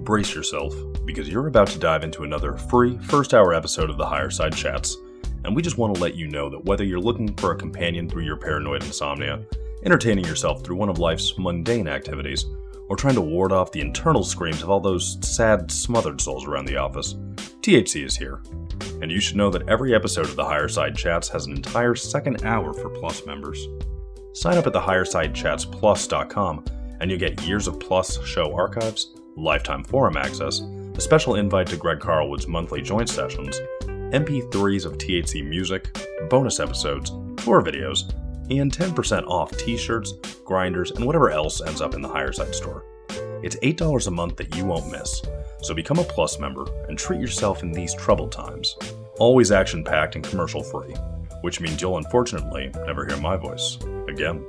brace yourself, because you're about to dive into another free first-hour episode of the Higher Side Chats, and we just want to let you know that whether you're looking for a companion through your paranoid insomnia, entertaining yourself through one of life's mundane activities, or trying to ward off the internal screams of all those sad, smothered souls around the office, THC is here. And you should know that every episode of the Higher Side Chats has an entire second hour for Plus members. Sign up at thehighersidechatsplus.com and you'll get years of Plus show archives, lifetime forum access, a special invite to Greg Carlwood's monthly joint sessions, MP3s of THC music, bonus episodes, tour videos, and 10% off t-shirts, grinders, and whatever else ends up in the Higher Side store. It's $8 a month that you won't miss, so become a Plus member and treat yourself in these troubled times. Always action-packed and commercial-free, which means you'll unfortunately never hear my voice again.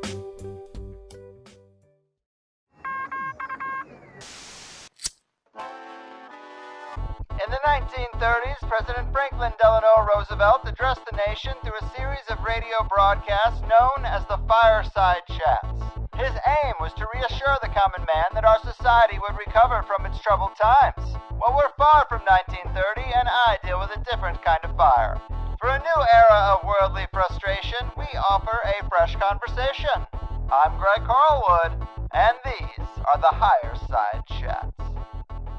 In the 1930s, President Franklin Delano Roosevelt addressed the nation through a series of radio broadcasts known as the Fireside Chats. His aim was to reassure the common man that our society would recover from its troubled times. Well, we're far from 1930, and I deal with a different kind of fire. For a new era of worldly frustration, we offer a fresh conversation. I'm Greg Carlwood, and these are the Higher Side Chats.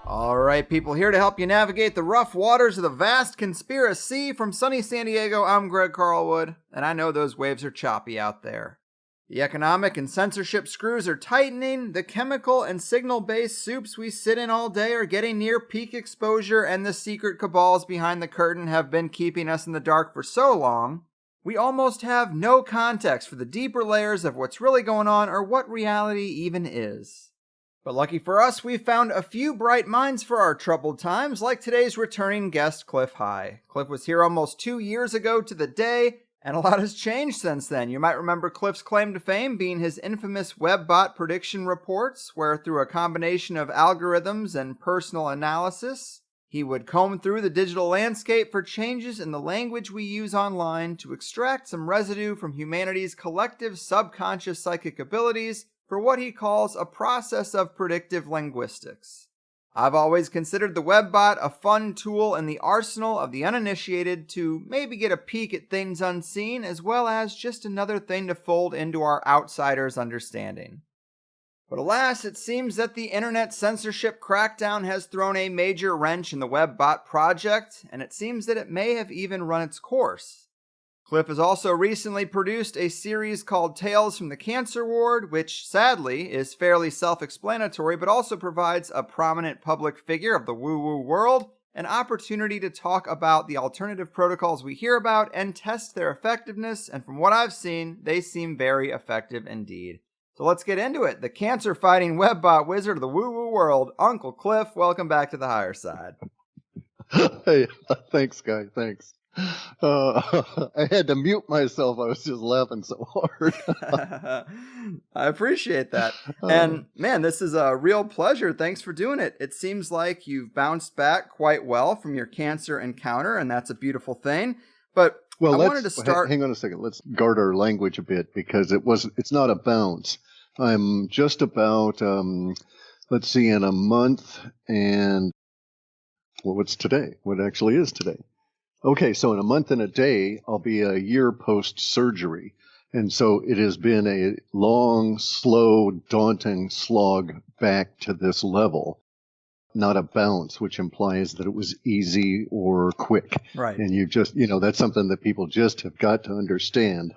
All right, people, here to help you navigate the rough waters of the vast conspiracy. From sunny San Diego, I'm Greg Carlwood, and I know those waves are choppy out there. The economic and censorship screws are tightening, the chemical and signal-based soups we sit in all day are getting near peak exposure, and the secret cabals behind the curtain have been keeping us in the dark for so long, we almost have no context for the deeper layers of what's really going on or what reality even is. But lucky for us, we've found a few bright minds for our troubled times, like today's returning guest, Clif High. Clif was here almost 2 years ago to the day, and a lot has changed since then. You might remember Clif's claim to fame being his infamous WebBot prediction reports, where through a combination of algorithms and personal analysis, he would comb through the digital landscape for changes in the language we use online to extract some residue from humanity's collective subconscious psychic abilities for what he calls a process of predictive linguistics. I've always considered the WebBot a fun tool in the arsenal of the uninitiated to maybe get a peek at things unseen, as well as just another thing to fold into our outsiders' understanding. But alas, it seems that the internet censorship crackdown has thrown a major wrench in the WebBot project, and it seems that it may have even run its course. Clif has also recently produced a series called Tales from the Cancer Ward, which sadly is fairly self-explanatory, but also provides a prominent public figure of the woo-woo world an opportunity to talk about the alternative protocols we hear about and test their effectiveness, and from what I've seen, they seem very effective indeed. So let's get into it. The cancer-fighting WebBot wizard of the woo-woo world, Uncle Clif, welcome back to the Higher Side. Hey, thanks, guy. Thanks. I had to mute myself. I was just laughing so hard. I appreciate that. And man, this is a real pleasure. Thanks for doing it. It seems like you've bounced back quite well from your cancer encounter, and that's a beautiful thing. But I wanted to start. Hang on a second. Let's guard our language a bit because it's not a bounce. I'm just about, let's see, in a month and what's today? What actually is today? Okay, so in a month and a day, I'll be a year post-surgery. And so it has been a long, slow, daunting slog back to this level. Not a bounce, which implies that it was easy or quick. Right. And you just, that's something that people just have got to understand.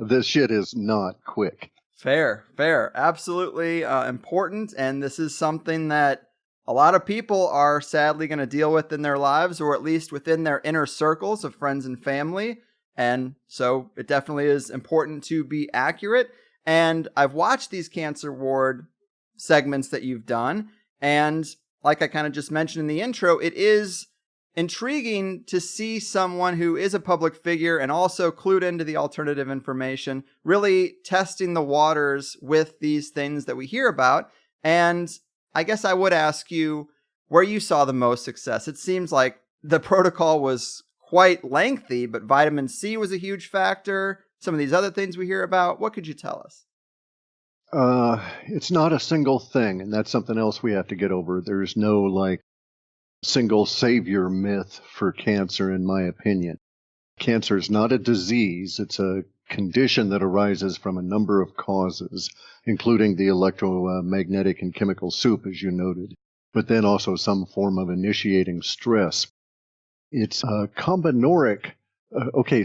This shit is not quick. Fair. Absolutely important. And this is something that a lot of people are sadly going to deal with in their lives, or at least within their inner circles of friends and family. And so it definitely is important to be accurate. And I've watched these Cancer Ward segments that you've done. And like I kind of just mentioned in the intro, it is intriguing to see someone who is a public figure and also clued into the alternative information, really testing the waters with these things that we hear about. And I guess I would ask you where you saw the most success. It seems like the protocol was quite lengthy, but vitamin C was a huge factor. Some of these other things we hear about. What could you tell us? It's not a single thing, and that's something else we have to get over. There's no like single savior myth for cancer, in my opinion. Cancer is not a disease. It's a condition that arises from a number of causes, including the electromagnetic and chemical soup, as you noted, but then also some form of initiating stress. It's a combinoric.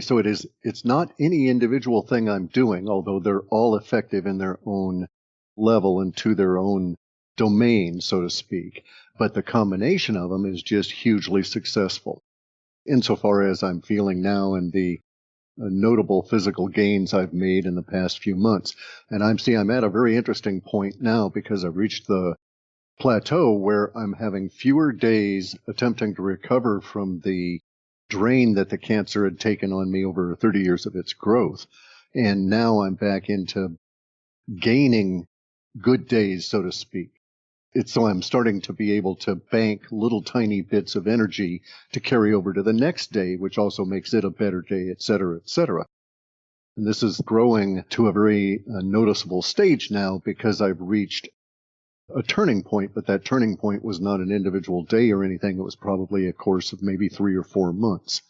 So it's not any individual thing I'm doing, although they're all effective in their own level and to their own domain, so to speak. But the combination of them is just hugely successful. Insofar as I'm feeling now and the notable physical gains I've made in the past few months. And I'm at a very interesting point now because I've reached the plateau where I'm having fewer days attempting to recover from the drain that the cancer had taken on me over 30 years of its growth. And now I'm back into gaining good days, so to speak. So I'm starting to be able to bank little tiny bits of energy to carry over to the next day, which also makes it a better day, et cetera, et cetera. And this is growing to a very noticeable stage now because I've reached a turning point, but that turning point was not an individual day or anything. It was probably a course of maybe 3 or 4 months.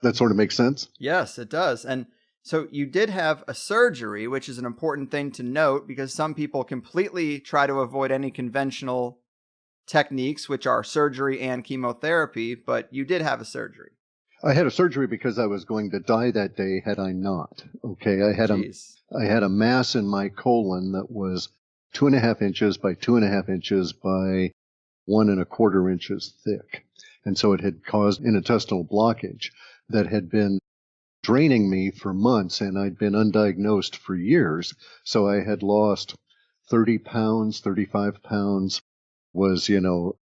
That sort of makes sense? Yes, it does. And so you did have a surgery, which is an important thing to note because some people completely try to avoid any conventional techniques, which are surgery and chemotherapy, but you did have a surgery. I had a surgery because I was going to die that day had I not. Okay, I had a mass in my colon that was 2.5 inches by 2.5 inches by 1.25 inches thick. And so it had caused intestinal blockage that had been draining me for months, and I'd been undiagnosed for years. So I had lost 30 pounds, 35 pounds, was,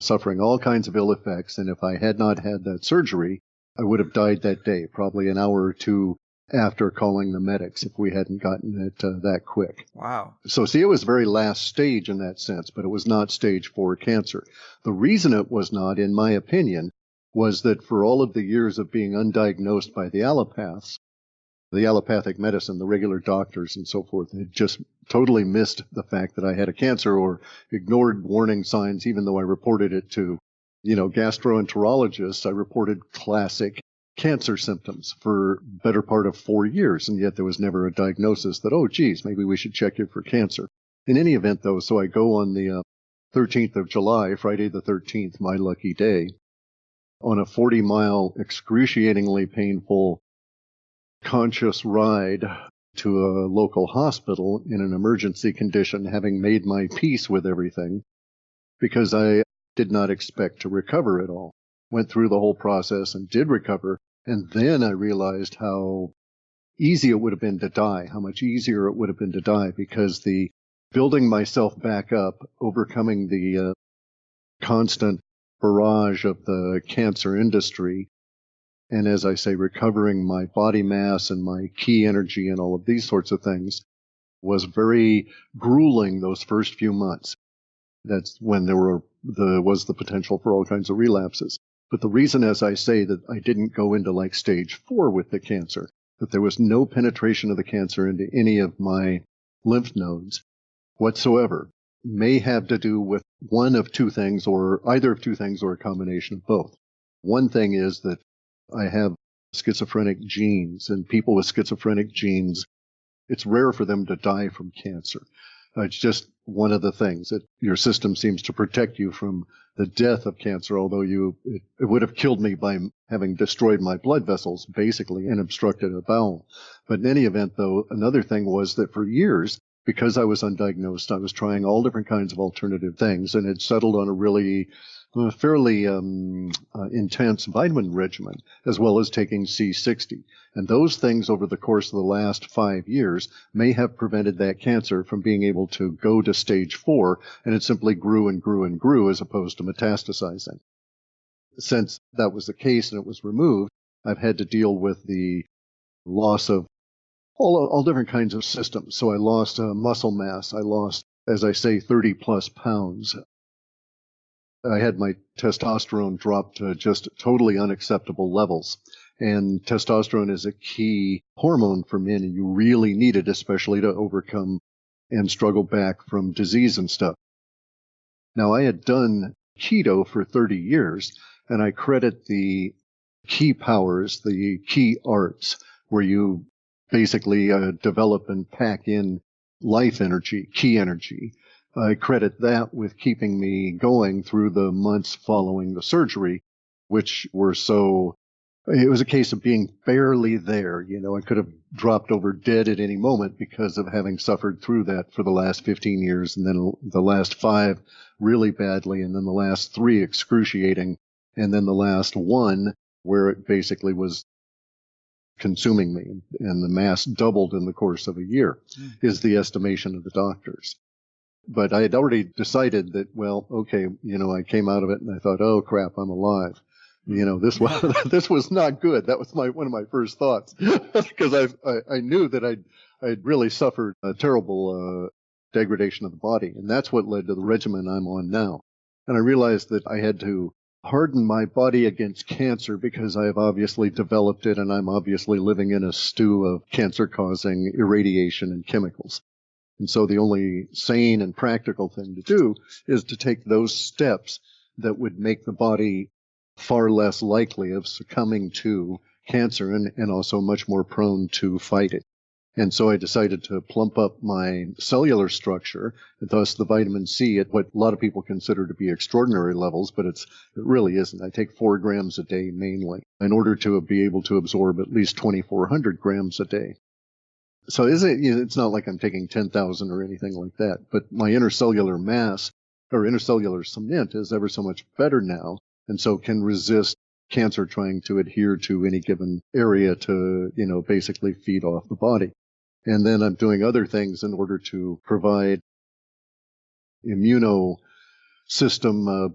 suffering all kinds of ill effects. And if I had not had that surgery, I would have died that day, probably an hour or two after calling the medics if we hadn't gotten it that quick. Wow. So see, it was very last stage in that sense, but it was not stage 4 cancer. The reason it was not, in my opinion, was that for all of the years of being undiagnosed by the allopaths, the allopathic medicine, the regular doctors and so forth, had just totally missed the fact that I had a cancer or ignored warning signs, even though I reported it to, gastroenterologists. I reported classic cancer symptoms for better part of 4 years, and yet there was never a diagnosis that, oh, geez, maybe we should check you for cancer. In any event, though, so I go on the 13th of July, Friday the 13th, my lucky day, on a 40-mile, excruciatingly painful, conscious ride to a local hospital in an emergency condition, having made my peace with everything, because I did not expect to recover at all. Went through the whole process and did recover, and then I realized how easy it would have been to die, how much easier it would have been to die, because the building myself back up, overcoming the constant barrage of the cancer industry, and as I say, recovering my body mass and my key energy and all of these sorts of things, was very grueling those first few months. That's when there was the potential for all kinds of relapses. But the reason, as I say, that I didn't go into like stage 4 with the cancer, that there was no penetration of the cancer into any of my lymph nodes whatsoever, may have to do with one of two things, or either of two things, or a combination of both. One thing is that I have schizophrenic genes, and people with schizophrenic genes, it's rare for them to die from cancer. It's just one of the things that your system seems to protect you from the death of cancer, although it would have killed me by having destroyed my blood vessels, basically, and obstructed a bowel. But in any event, though, another thing was that for years, because I was undiagnosed, I was trying all different kinds of alternative things and had settled on a really fairly intense vitamin regimen, as well as taking C60. And those things over the course of the last 5 years may have prevented that cancer from being able to go to stage 4, and it simply grew and grew and grew as opposed to metastasizing. Since that was the case and it was removed, I've had to deal with the loss of all different kinds of systems. So I lost muscle mass. I lost, as I say, 30 plus pounds. I had my testosterone drop to just totally unacceptable levels. And testosterone is a key hormone for men, and you really need it, especially to overcome and struggle back from disease and stuff. Now, I had done keto for 30 years, and I credit the key powers, the key arts, where you basically develop and pack in life energy, key energy. I credit that with keeping me going through the months following the surgery, which were so, it was a case of being barely there. I could have dropped over dead at any moment because of having suffered through that for the last 15 years, and then the last 5 really badly, and then the last 3 excruciating, and then the last 1 where it basically was consuming me, and the mass doubled in the course of a year, is the estimation of the doctors. But I had already decided that, well, okay, I came out of it and I thought, oh crap, I'm alive. This was not good. That was one of my first thoughts, because I knew that I'd really suffered a terrible degradation of the body, and that's what led to the regimen I'm on now. And I realized that I had to harden my body against cancer because I have obviously developed it, and I'm obviously living in a stew of cancer-causing irradiation and chemicals. And so the only sane and practical thing to do is to take those steps that would make the body far less likely of succumbing to cancer and also much more prone to fight it. And so I decided to plump up my cellular structure, and thus the vitamin C at what a lot of people consider to be extraordinary levels, but it really isn't. I take 4 grams a day mainly in order to be able to absorb at least 2,400 grams a day. So it's not like I'm taking 10,000 or anything like that, but my intercellular mass or intercellular cement is ever so much better now, and so can resist cancer trying to adhere to any given area to, basically feed off the body. And then I'm doing other things in order to provide immunosystem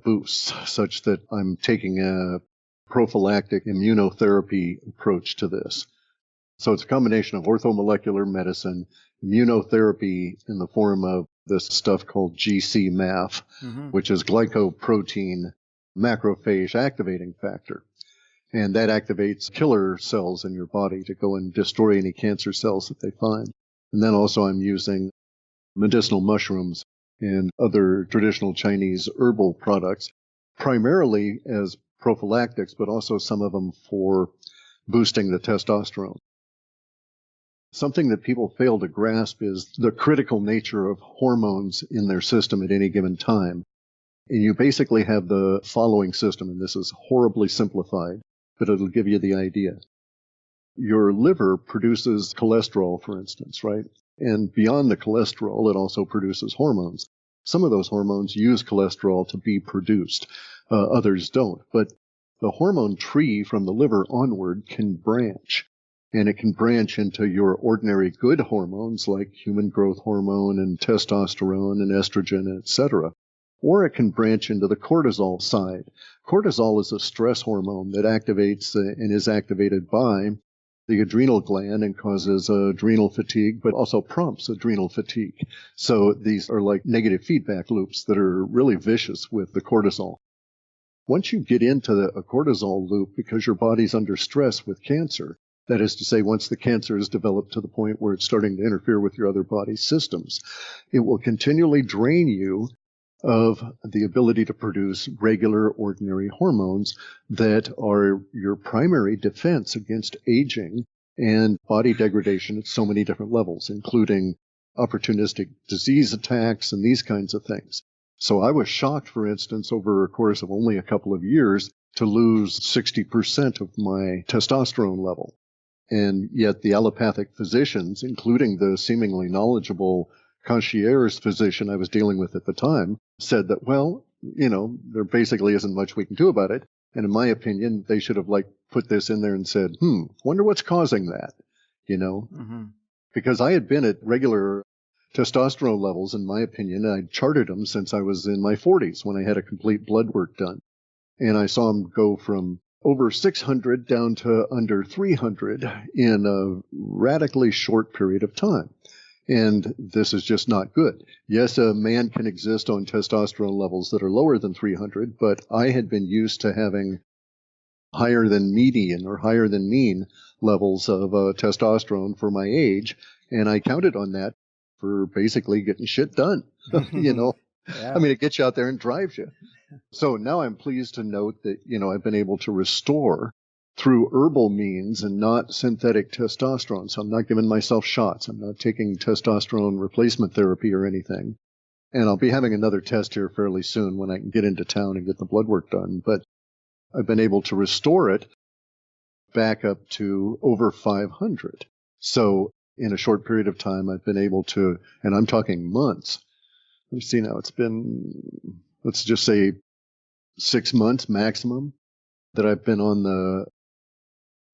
boosts, such that I'm taking a prophylactic immunotherapy approach to this. So it's a combination of orthomolecular medicine, immunotherapy in the form of this stuff called GC-MAF, which is glycoprotein macrophage activating factor. And that activates killer cells in your body to go and destroy any cancer cells that they find. And then also I'm using medicinal mushrooms and other traditional Chinese herbal products, primarily as prophylactics, but also some of them for boosting the testosterone. Something that people fail to grasp is the critical nature of hormones in their system at any given time. And you basically have the following system, and this is horribly simplified, but it'll give you the idea. Your liver produces cholesterol, for instance, right? And beyond the cholesterol, it also produces hormones. Some of those hormones use cholesterol to be produced. Others don't. But the hormone tree from the liver onward can branch. And it can branch into your ordinary good hormones like human growth hormone and testosterone and estrogen, etc. Or it can branch into the cortisol side. Cortisol is a stress hormone that activates and is activated by the adrenal gland and causes adrenal fatigue, but also prompts adrenal fatigue. So these are like negative feedback loops that are really vicious with the cortisol. Once you get into a cortisol loop because your body's under stress with cancer, that is to say, once the cancer is developed to the point where it's starting to interfere with your other body systems, it will continually drain you of the ability to produce regular, ordinary hormones that are your primary defense against aging and body degradation at so many different levels, including opportunistic disease attacks and these kinds of things. So I was shocked, for instance, over a course of only a couple of years to lose 60% of my testosterone level. And yet the allopathic physicians, including the seemingly knowledgeable concierge physician I was dealing with at the time, said that, well, there basically isn't much we can do about it. And in my opinion, they should have put this in there and said, wonder what's causing that, Because I had been at regular testosterone levels, in my opinion, and I'd charted them since I was in my 40s when I had a complete blood work done. And I saw them go from over 600 down to under 300 in a radically short period of time. And this is just not good. Yes, a man can exist on testosterone levels that are lower than 300, but I had been used to having higher than median or higher than mean levels of testosterone for my age, and I counted on that for basically getting shit done. Yeah. I mean, it gets you out there and drives you. So now I'm pleased to note that, I've been able to restore through herbal means and not synthetic testosterone. So I'm not giving myself shots. I'm not taking testosterone replacement therapy or anything. And I'll be having another test here fairly soon when I can get into town and get the blood work done. But I've been able to restore it back up to over 500. So in a short period of time, I've been able to, and I'm talking months. Let's see now, it's been, let's just say 6 months maximum that I've been on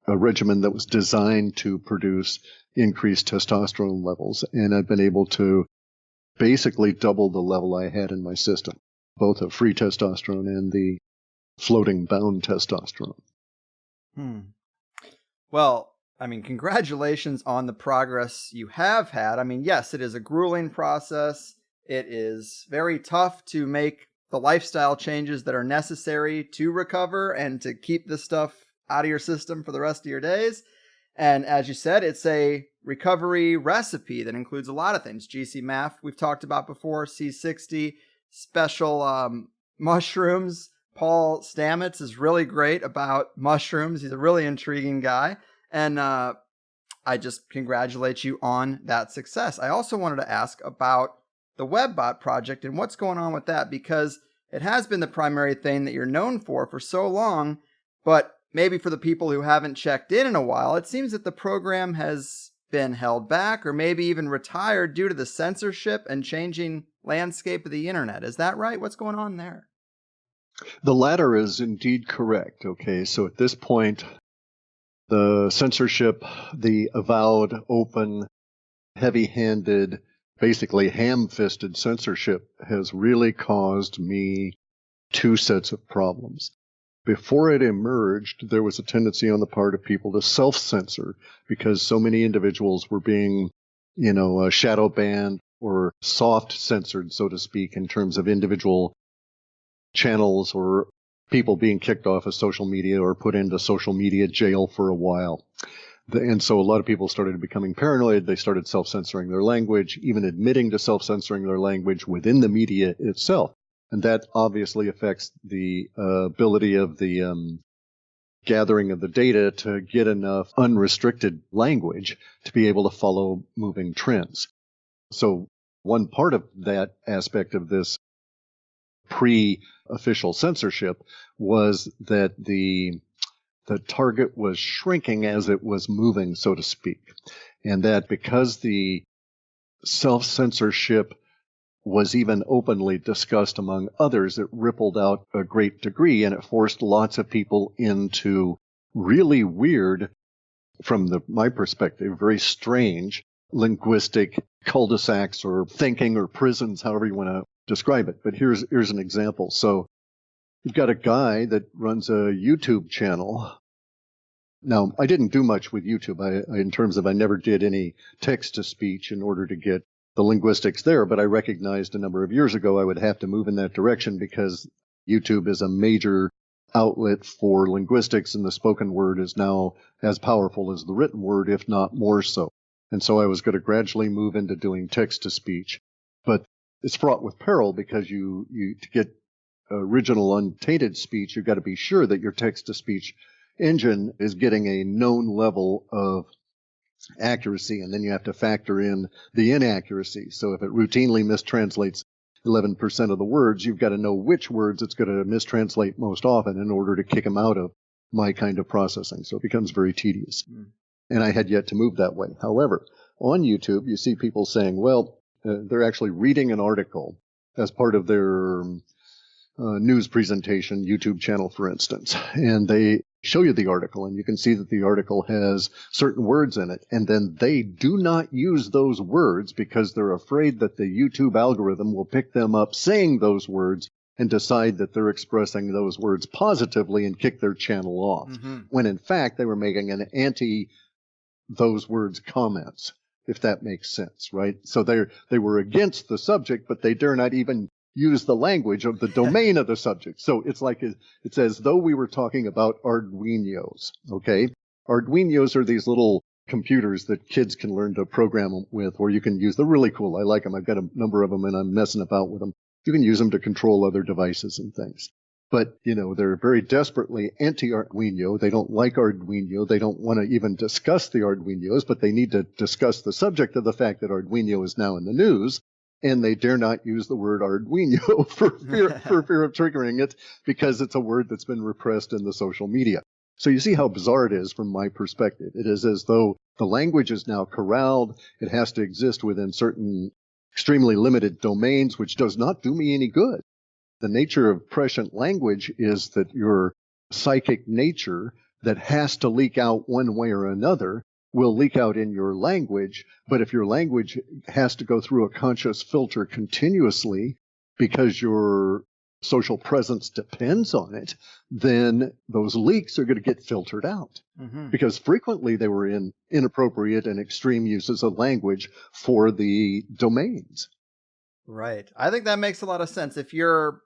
a regimen that was designed to produce increased testosterone levels. And I've been able to basically double the level I had in my system, both of free testosterone and the floating bound testosterone. Well, I mean, congratulations on the progress you have had. I mean, yes, it is a grueling process. It is very tough to make the lifestyle changes that are necessary to recover and to keep this stuff out of your system for the rest of your days. And as you said, it's a recovery recipe that includes a lot of things. GC-MAF, we've talked about before, C60, special mushrooms. Paul Stamets is really great about mushrooms. He's a really intriguing guy. And I just congratulate you on that success. I also wanted to ask about the WebBot project and what's going on with that, because it has been the primary thing that you're known for so long, but maybe for the people who haven't checked in a while, it seems that the program has been held back or maybe even retired due to the censorship and changing landscape of the internet. Is that right? What's going on there? The latter is indeed correct. Okay, so at this point, the censorship, the avowed, open, heavy-handed, basically ham-fisted censorship has really caused me 2 sets of problems. Before it emerged, there was a tendency on the part of people to self-censor because so many individuals were being, shadow banned or soft censored, so to speak, in terms of individual channels or people being kicked off of social media or put into social media jail for a while. And so a lot of people started becoming paranoid. They started self-censoring their language, even admitting to self-censoring their language within the media itself. And that obviously affects the ability of the gathering of the data to get enough unrestricted language to be able to follow moving trends. So one part of that aspect of this pre-official censorship was that the target was shrinking as it was moving, so to speak. And that because the self-censorship was even openly discussed among others, it rippled out a great degree, and it forced lots of people into really weird, from my perspective, very strange linguistic cul-de-sacs or thinking or prisons, however you want to describe it. But here's an example. So you've got a guy that runs a YouTube channel. Now, I didn't do much with YouTube in terms of I never did any text-to-speech in order to get the linguistics there, but I recognized a number of years ago I would have to move in that direction because YouTube is a major outlet for linguistics, and the spoken word is now as powerful as the written word, if not more so. And so I was going to gradually move into doing text-to-speech. But it's fraught with peril because you to get original untainted speech, you've got to be sure that your text-to-speech engine is getting a known level of accuracy, and then you have to factor in the inaccuracy. So if it routinely mistranslates 11% of the words, you've got to know which words it's going to mistranslate most often in order to kick them out of my kind of processing. So it becomes very tedious. And I had yet to move that way. However, on YouTube, you see people saying, well, they're actually reading an article as part of their news presentation, YouTube channel, for instance, and they show you the article, and you can see that the article has certain words in it, and then they do not use those words because they're afraid that the YouTube algorithm will pick them up saying those words and decide that they're expressing those words positively and kick their channel off, when in fact they were making an anti-those words comments, if that makes sense, right? So they were against the subject, but they dare not even use the language of the domain of the subject. So it's like it's as though we were talking about Arduinos, okay? Arduinos are these little computers that kids can learn to program with, or you can use. They're really cool. I like them. I've got a number of them, and I'm messing about with them. You can use them to control other devices and things. But, they're very desperately anti-Arduino. They don't like Arduino. They don't want to even discuss the Arduinos, but they need to discuss the subject of the fact that Arduino is now in the news. And they dare not use the word Arduino for fear of triggering it, because it's a word that's been repressed in the social media. So you see how bizarre it is from my perspective. It is as though the language is now corralled. It has to exist within certain extremely limited domains, which does not do me any good. The nature of prescient language is that your psychic nature that has to leak out one way or another will leak out in your language. But if your language has to go through a conscious filter continuously because your social presence depends on it, then those leaks are going to get filtered out. Mm-hmm. Because frequently they were in inappropriate and extreme uses of language for the domains. Right. I think that makes a lot of sense. If your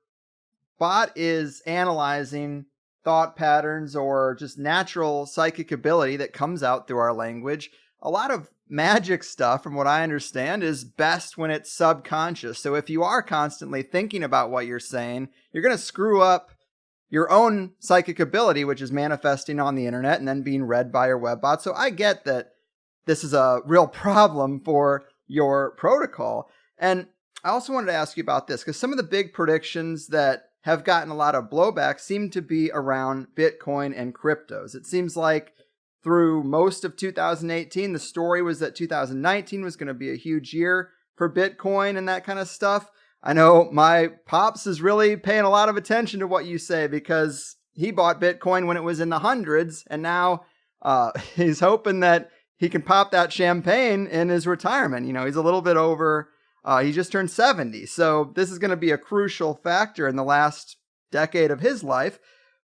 bot is analyzing thought patterns or just natural psychic ability that comes out through our language, a lot of magic stuff, from what I understand, is best when it's subconscious. So if you are constantly thinking about what you're saying, you're going to screw up your own psychic ability, which is manifesting on the internet and then being read by your web bot. So I get that this is a real problem for your protocol. And I also wanted to ask you about this, because some of the big predictions that have gotten a lot of blowback seem to be around Bitcoin and cryptos. It seems like through most of 2018, the story was that 2019 was going to be a huge year for Bitcoin and that kind of stuff. I know my pops is really paying a lot of attention to what you say, because he bought Bitcoin when it was in the hundreds, and now he's hoping that he can pop that champagne in his retirement. He's a little bit over. He just turned 70. So this is going to be a crucial factor in the last decade of his life.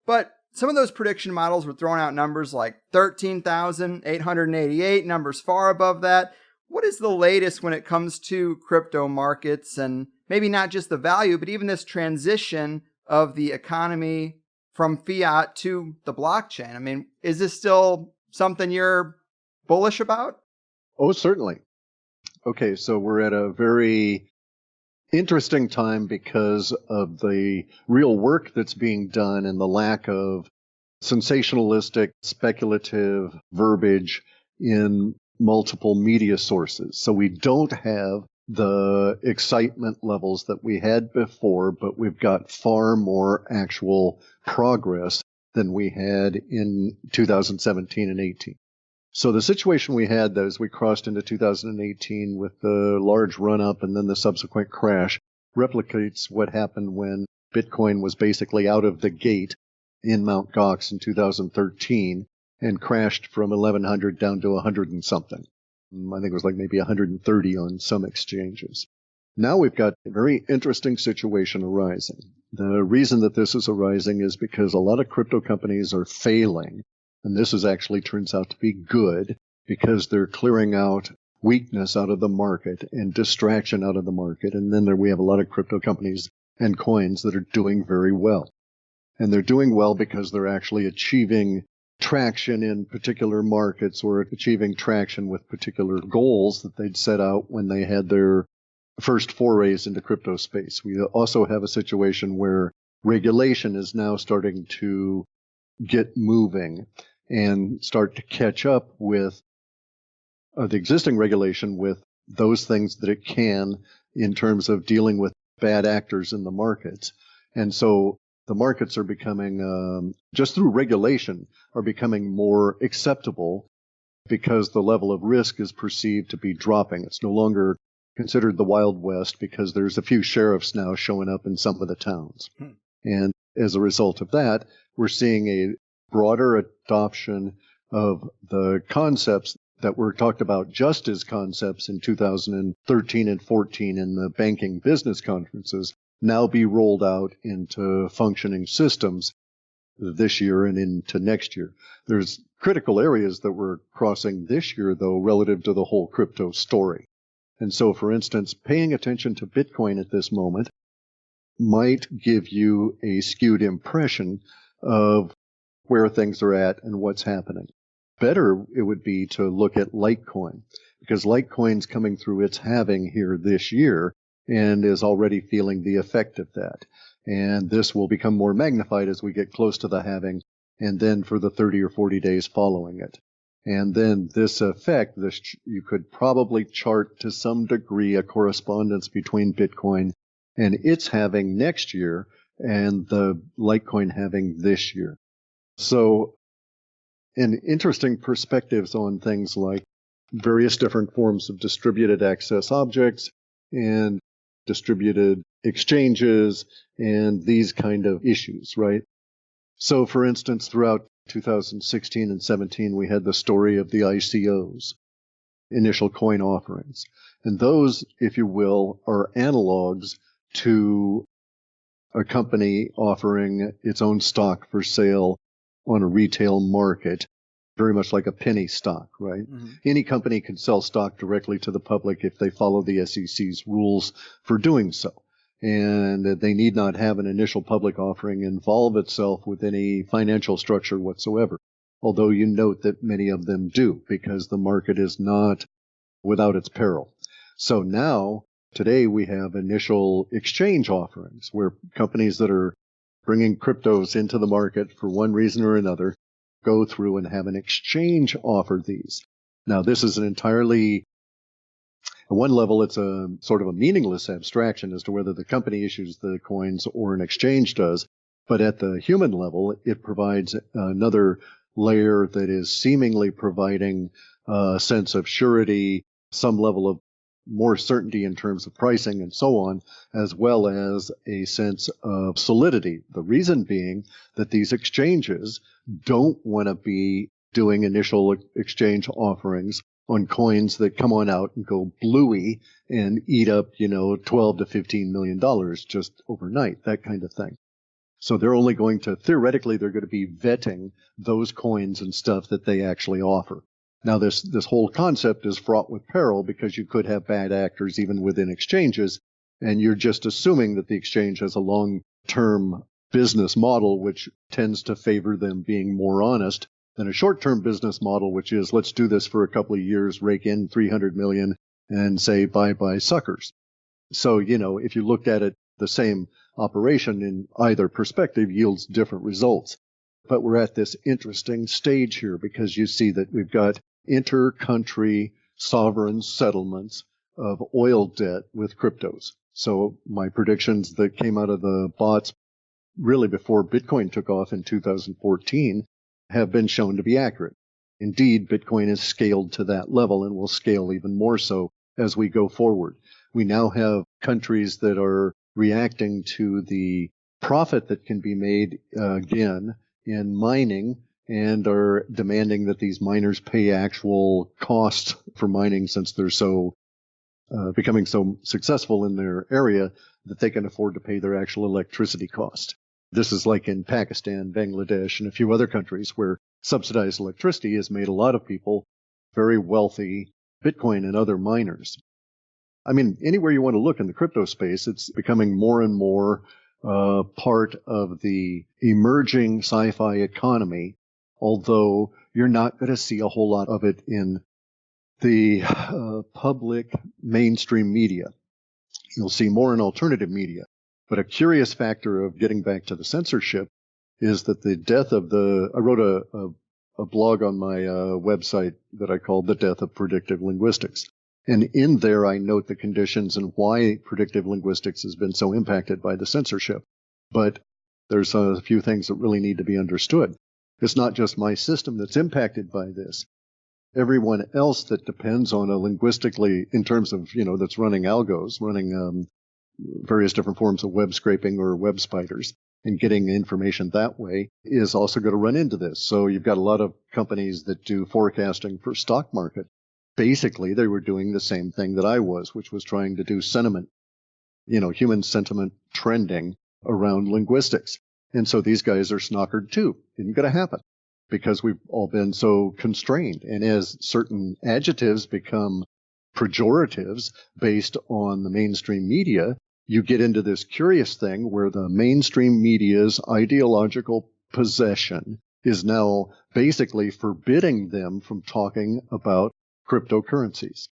But some of those prediction models were throwing out numbers like 13,888, numbers far above that. What is the latest when it comes to crypto markets, and maybe not just the value, but even this transition of the economy from fiat to the blockchain? I mean, is this still something you're bullish about? Oh, certainly. Okay, so we're at a very interesting time because of the real work that's being done and the lack of sensationalistic, speculative verbiage in multiple media sources. So we don't have the excitement levels that we had before, but we've got far more actual progress than we had in 2017 and 18. So the situation we had as we crossed into 2018 with the large run-up and then the subsequent crash replicates what happened when Bitcoin was basically out of the gate in Mt. Gox in 2013 and crashed from 1,100 down to 100 and something. I think it was like maybe 130 on some exchanges. Now we've got a very interesting situation arising. The reason that this is arising is because a lot of crypto companies are failing. And this actually turns out to be good, because they're clearing out weakness out of the market and distraction out of the market. And then we have a lot of crypto companies and coins that are doing very well. And they're doing well because they're actually achieving traction in particular markets, or achieving traction with particular goals that they'd set out when they had their first forays into crypto space. We also have a situation where regulation is now starting to get moving and start to catch up with the existing regulation with those things that it can in terms of dealing with bad actors in the markets. And so the markets are becoming, just through regulation, are becoming more acceptable because the level of risk is perceived to be dropping. It's no longer considered the Wild West because there's a few sheriffs now showing up in some of the towns. And as a result of that, we're seeing a broader adoption of the concepts that were talked about just as concepts in 2013 and 14 in the banking business conferences now be rolled out into functioning systems this year and into next year. There's critical areas that we're crossing this year, though, relative to the whole crypto story. And so, for instance, paying attention to Bitcoin at this moment might give you a skewed impression of where things are at and what's happening. better it would be to look at Litecoin, because Litecoin's coming through its halving here this year and is already feeling the effect of that. And this will become more magnified as we get close to the halving, and then for the 30 or 40 days following it. And then this effect, you could probably chart to some degree a correspondence between Bitcoin and its halving next year and the Litecoin halving this year. So, and interesting perspectives on things like various different forms of distributed access objects and distributed exchanges and these kind of issues, right? So, for instance, throughout 2016 and 17, we had the story of the ICOs, initial coin offerings. And those, if you will, are analogs to a company offering its own stock for sale on a retail market, very much like a penny stock, right? Mm-hmm. Any company can sell stock directly to the public if they follow the SEC's rules for doing so. And they need not have an initial public offering involve itself with any financial structure whatsoever. Although you note that many of them do, because the market is not without its peril. So now, today we have initial exchange offerings where companies that are bringing cryptos into the market for one reason or another go through and have an exchange offer these. Now, this is an entirely, at one level, it's a sort of a meaningless abstraction as to whether the company issues the coins or an exchange does. But at the human level, it provides another layer that is seemingly providing a sense of surety, some level of more certainty in terms of pricing and so on, as well as a sense of solidity. The reason being that these exchanges don't want to be doing initial exchange offerings on coins that come on out and go bluey and eat up, 12 to $15 million just overnight, that kind of thing. So they're only going to, theoretically, they're going to be vetting those coins and stuff that they actually offer. Now, this whole concept is fraught with peril because you could have bad actors even within exchanges, and you're just assuming that the exchange has a long-term business model, which tends to favor them being more honest than a short-term business model, which is let's do this for a couple of years, rake in 300 million, and say bye-bye suckers. So, if you looked at it, the same operation in either perspective yields different results. But we're at this interesting stage here because you see that we've got inter-country sovereign settlements of oil debt with cryptos. So my predictions that came out of the bots really before Bitcoin took off in 2014 have been shown to be accurate. Indeed, Bitcoin is scaled to that level and will scale even more so as we go forward. We now have countries that are reacting to the profit that can be made again in mining and are demanding that these miners pay actual costs for mining since they're so becoming so successful in their area that they can afford to pay their actual electricity cost. This is like in Pakistan, Bangladesh, and a few other countries where subsidized electricity has made a lot of people very wealthy Bitcoin and other miners. I mean, anywhere you want to look in the crypto space, it's becoming more and more part of the emerging sci-fi economy, although you're not going to see a whole lot of it in the public mainstream media. You'll see more in alternative media. But a curious factor of getting back to the censorship is that the death of I wrote a blog on my website that I called The Death of Predictive Linguistics. And in there, I note the conditions and why predictive linguistics has been so impacted by the censorship. But there's a few things that really need to be understood. It's not just my system that's impacted by this. Everyone else that depends on a linguistically, in terms of, that's running algos, running various different forms of web scraping or web spiders and getting information that way is also going to run into this. So you've got a lot of companies that do forecasting for stock market. Basically, they were doing the same thing that I was, which was trying to do sentiment, human sentiment trending around linguistics. And so these guys are snockered too. Isn't going to happen because we've all been so constrained. And as certain adjectives become pejoratives based on the mainstream media, you get into this curious thing where the mainstream media's ideological possession is now basically forbidding them from talking about cryptocurrencies.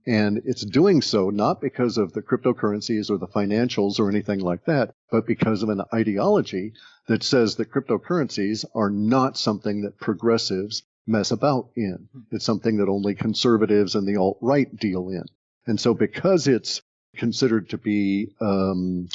And it's doing so not because of the cryptocurrencies or the financials or anything like that, but because of an ideology that says that cryptocurrencies are not something that progressives mess about in. It's something that only conservatives and the alt-right deal in. And so because it's considered to be, like,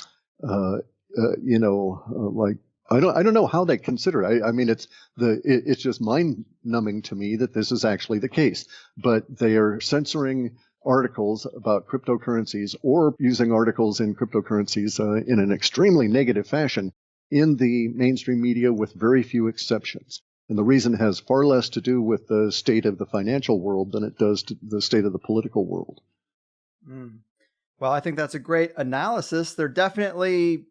I don't know how they consider it. I mean, it's just mind-numbing to me that this is actually the case. But they are censoring articles about cryptocurrencies or using articles in cryptocurrencies in an extremely negative fashion in the mainstream media with very few exceptions. And the reason has far less to do with the state of the financial world than it does to the state of the political world. Well, I think that's a great analysis. They're definitely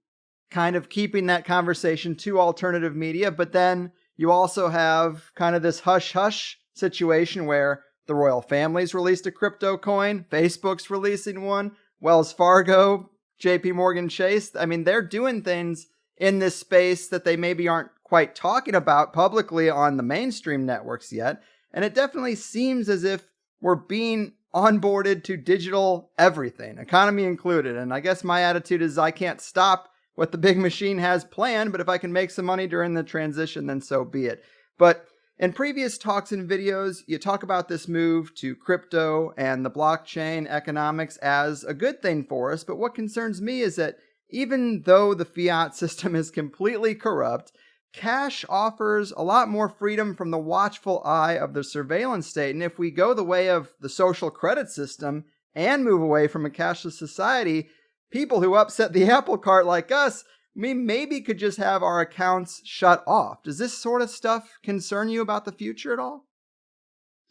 kind of keeping that conversation to alternative media, but then you also have kind of this hush-hush situation where the royal family's released a crypto coin, Facebook's releasing one, Wells Fargo, JP Morgan Chase. I mean, they're doing things in this space that they maybe aren't quite talking about publicly on the mainstream networks yet. And it definitely seems as if we're being onboarded to digital everything, economy included. And I guess my attitude is I can't stop what the big machine has planned, but if I can make some money during the transition, then so be it. But in previous talks and videos, you talk about this move to crypto and the blockchain economics as a good thing for us. But what concerns me is that even though the fiat system is completely corrupt, cash offers a lot more freedom from the watchful eye of the surveillance state. And if we go the way of the social credit system and move away from a cashless society, people who upset the apple cart like us, we maybe could just have our accounts shut off. Does this sort of stuff concern you about the future at all?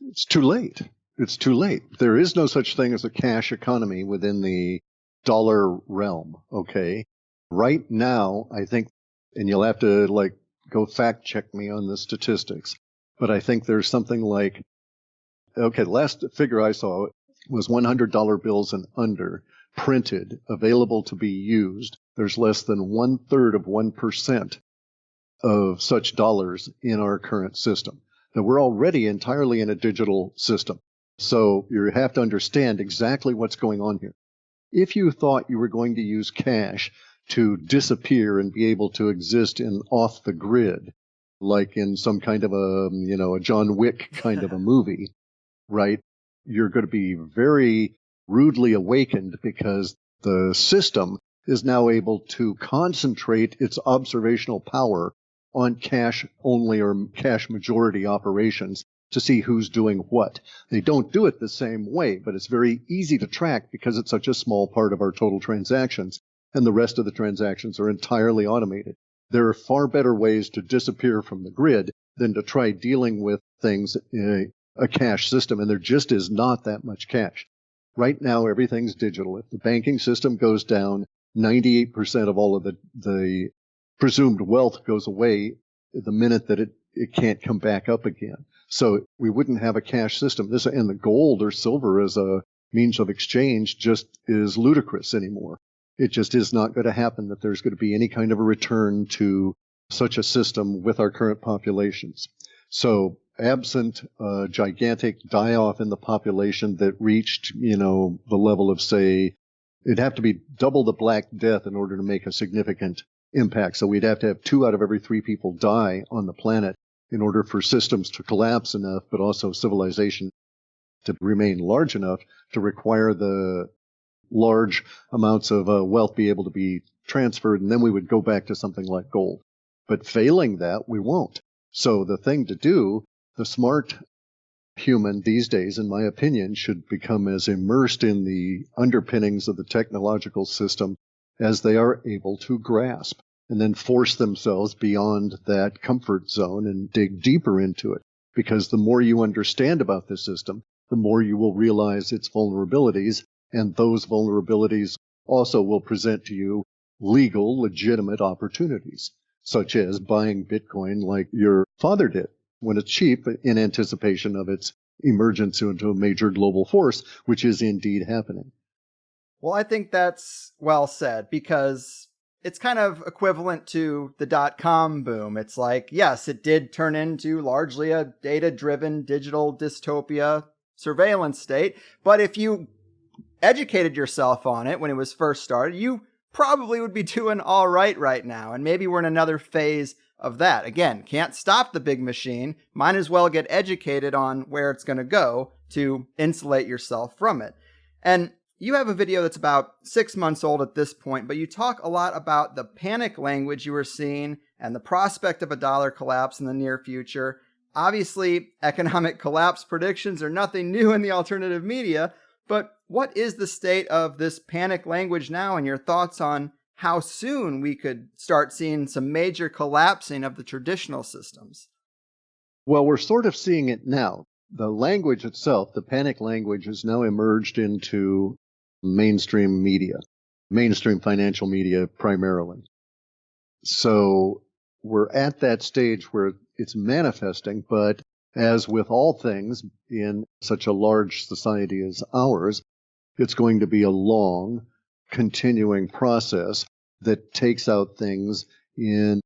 It's too late. It's too late. There is no such thing as a cash economy within the dollar realm, okay? Right now, I think, and you'll have to go fact check me on the statistics, but I think there's something like, okay, the last figure I saw was $100 bills and under printed, available to be used. There's less than 1/3 of 1% of such dollars in our current system. Now, we're already entirely in a digital system. So you have to understand exactly what's going on here. If you thought you were going to use cash to disappear and be able to exist in off the grid, like in some kind of a John Wick kind of a movie, right? You're going to be very rudely awakened because the system is now able to concentrate its observational power on cash only or cash majority operations to see who's doing what. They don't do it the same way, but it's very easy to track because it's such a small part of our total transactions, and the rest of the transactions are entirely automated. There are far better ways to disappear from the grid than to try dealing with things in a cash system, and there just is not that much cash. Right now, everything's digital. If the banking system goes down, 98% of all of the presumed wealth goes away the minute that it can't come back up again. So we wouldn't have a cash system. And the gold or silver as a means of exchange just is ludicrous anymore. It just is not going to happen that there's going to be any kind of a return to such a system with our current populations. So absent a gigantic die-off in the population that reached, the level of, say, it'd have to be double the Black Death in order to make a significant impact. So we'd have to have 2 out of every 3 people die on the planet in order for systems to collapse enough, but also civilization to remain large enough to require the large amounts of wealth be able to be transferred, and then we would go back to something like gold. But failing that, we won't. So the thing to do, the smart human these days, in my opinion, should become as immersed in the underpinnings of the technological system as they are able to grasp, and then force themselves beyond that comfort zone and dig deeper into it. Because the more you understand about the system, the more you will realize its vulnerabilities, and those vulnerabilities also will present to you legal, legitimate opportunities, such as buying Bitcoin like your father did when it's cheap in anticipation of its emergence into a major global force, which is indeed happening. Well, I think that's well said, because it's kind of equivalent to the dot-com boom. It's like, yes, it did turn into largely a data-driven digital dystopia surveillance state. But if you educated yourself on it when it was first started, you probably would be doing all right now. And maybe we're in another phase of that. Again, can't stop the big machine. Might as well get educated on where it's going to go to insulate yourself from it. And you have a video that's about 6 months old at this point, but you talk a lot about the panic language you were seeing and the prospect of a dollar collapse in the near future. Obviously, economic collapse predictions are nothing new in the alternative media, but what is the state of this panic language now, and your thoughts on how soon we could start seeing some major collapsing of the traditional systems? Well, we're sort of seeing it now. The language itself, the panic language, has now emerged into mainstream media, mainstream financial media primarily. So we're at that stage where it's manifesting, but as with all things in such a large society as ours, it's going to be a long, continuing process that takes out things in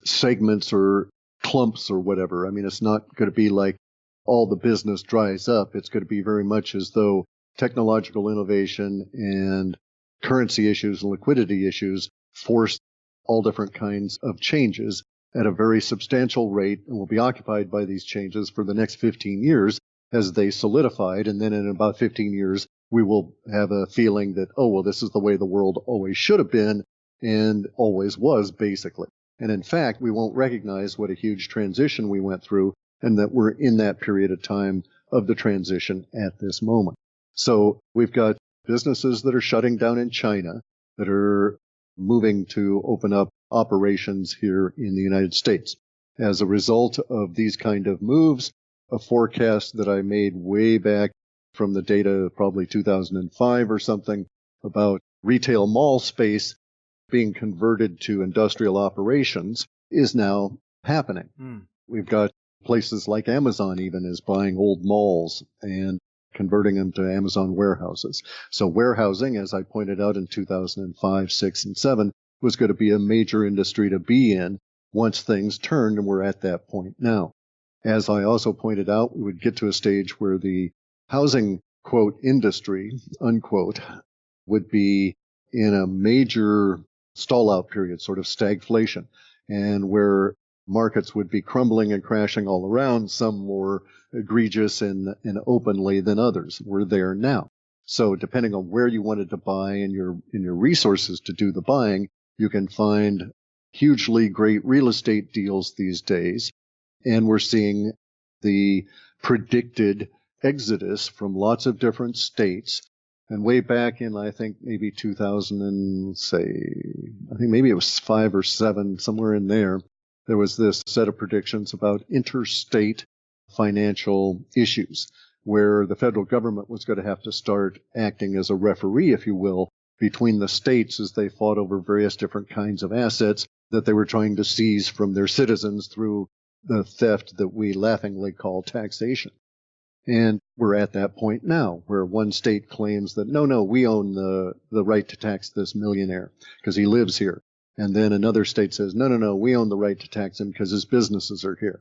segments or clumps or whatever. I mean, it's not going to be like all the business dries up. It's going to be very much as though technological innovation and currency issues and liquidity issues force all different kinds of changes at a very substantial rate, and will be occupied by these changes for the next 15 years as they solidified. And then in about 15 years, we will have a feeling that, oh, well, this is the way the world always should have been and always was, basically. And in fact, we won't recognize what a huge transition we went through, and that we're in that period of time of the transition at this moment. So we've got businesses that are shutting down in China, that are moving to open up operations here in the United States. As a result of these kind of moves, a forecast that I made way back from the data, probably 2005 or something, about retail mall space being converted to industrial operations is now happening. We've got places like Amazon even is buying old malls and converting them to Amazon warehouses. So warehousing, as I pointed out in 2005, 6, and 7, was going to be a major industry to be in once things turned, and we're at that point now. As I also pointed out, we would get to a stage where the housing, quote, industry, unquote, would be in a major stall-out period, sort of stagflation, and where markets would be crumbling and crashing all around, some more egregious and openly than others. We're there now. So depending on where you wanted to buy and your resources to do the buying, you can find hugely great real estate deals these days. And we're seeing the predicted exodus from lots of different states. And way back in, I think, maybe 2000 and I think maybe it was 5 or 7, somewhere in there, there was this set of predictions about interstate financial issues, where the federal government was going to have to start acting as a referee, if you will, between the states as they fought over various different kinds of assets that they were trying to seize from their citizens through the theft that we laughingly call taxation. And we're at that point now where one state claims that, no, we own the right to tax this millionaire because he lives here. And then another state says, no, we own the right to tax him because his businesses are here.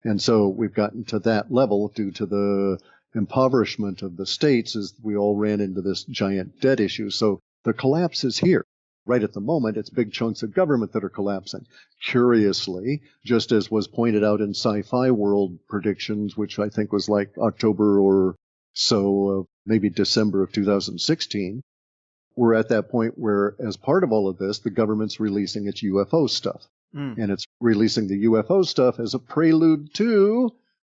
And so we've gotten to that level due to the impoverishment of the states as we all ran into this giant debt issue. So the collapse is here. Right at the moment, it's big chunks of government that are collapsing. Curiously, just as was pointed out in Sci-Fi World predictions, which I think was like October or so of maybe December of 2016, we're at that point where, as part of all of this, the government's releasing its UFO stuff. And it's releasing the UFO stuff as a prelude to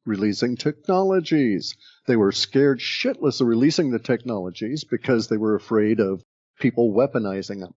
releasing technologies. They were scared shitless of releasing the technologies because they were afraid of people weaponizing them,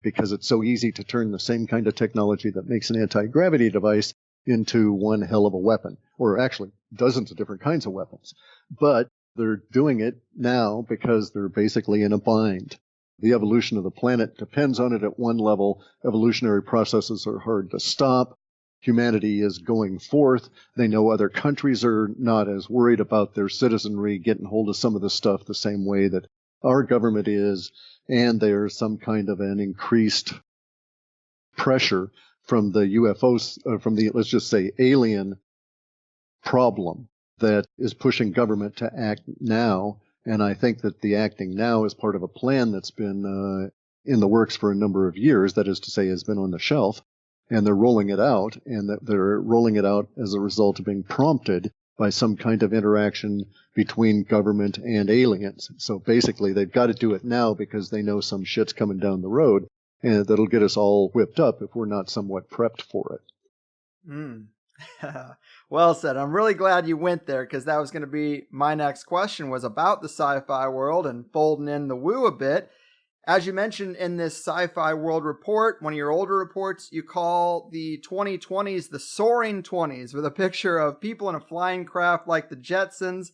because it's so easy to turn the same kind of technology that makes an anti-gravity device into one hell of a weapon, or actually dozens of different kinds of weapons. But they're doing it now because they're basically in a bind. The evolution of the planet depends on it at one level. Evolutionary processes are hard to stop. Humanity is going forth. They know other countries are not as worried about their citizenry getting hold of some of the stuff the same way that our government is. And there's some kind of an increased pressure from the UFOs, from the, let's just say, alien problem that is pushing government to act now. And I think that the acting now is part of a plan that's been in the works for a number of years, that is to say, has been on the shelf, and they're rolling it out, and that they're rolling it out as a result of being prompted by some kind of interaction between government and aliens. So basically, they've got to do it now because they know some shit's coming down the road, and that'll get us all whipped up if we're not somewhat prepped for it. Mm. Well said. I'm really glad you went there, because that was going to be my next question, was about the sci-fi world and folding in the woo a bit. As you mentioned in this Sci-Fi World report, one of your older reports, you call the 2020s the Soaring 20s, with a picture of people in a flying craft like the Jetsons.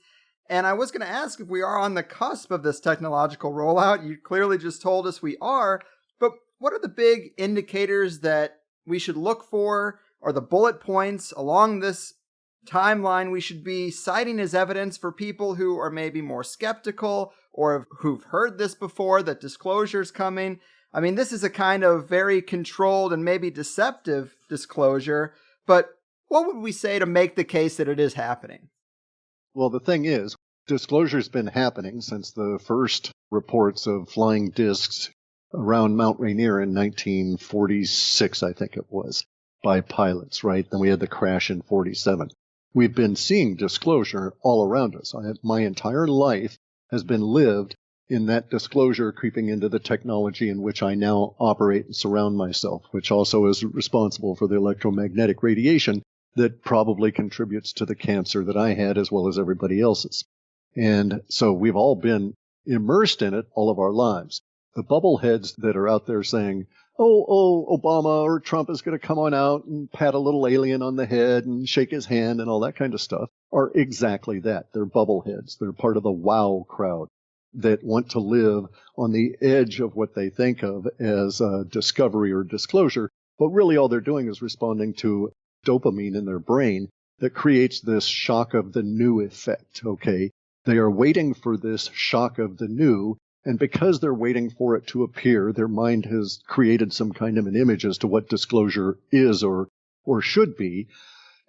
And I was going to ask if we are on the cusp of this technological rollout. You clearly just told us we are. But what are the big indicators that we should look for, or the bullet points along this timeline we should be citing as evidence for people who are maybe more skeptical or who've heard this before, that disclosure's coming? I mean, this is a kind of very controlled and maybe deceptive disclosure, but what would we say to make the case that it is happening? Well, the thing is, disclosure's been happening since the first reports of flying discs around Mount Rainier in 1946, I think it was, by pilots, right? Then we had the crash in 47. We've been seeing disclosure all around us. My entire life has been lived in that disclosure creeping into the technology in which I now operate and surround myself, which also is responsible for the electromagnetic radiation that probably contributes to the cancer that I had as well as everybody else's. And so we've all been immersed in it all of our lives. The bubbleheads that are out there saying, oh, Obama or Trump is going to come on out and pat a little alien on the head and shake his hand and all that kind of stuff, are exactly that. They're bubbleheads. They're part of the wow crowd that want to live on the edge of what they think of as discovery or disclosure. But really all they're doing is responding to dopamine in their brain that creates this shock of the new effect, okay? They are waiting for this shock of the new, and because they're waiting for it to appear, their mind has created some kind of an image as to what disclosure is or should be,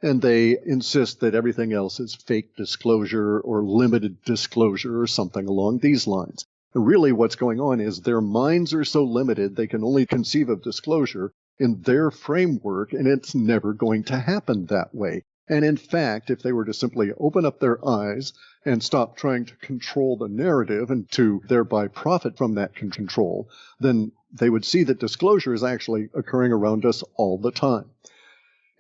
and they insist that everything else is fake disclosure or limited disclosure or something along these lines. And really what's going on is their minds are so limited they can only conceive of disclosure in their framework, and it's never going to happen that way. And in fact, if they were to simply open up their eyes and stop trying to control the narrative and to thereby profit from that control, then they would see that disclosure is actually occurring around us all the time.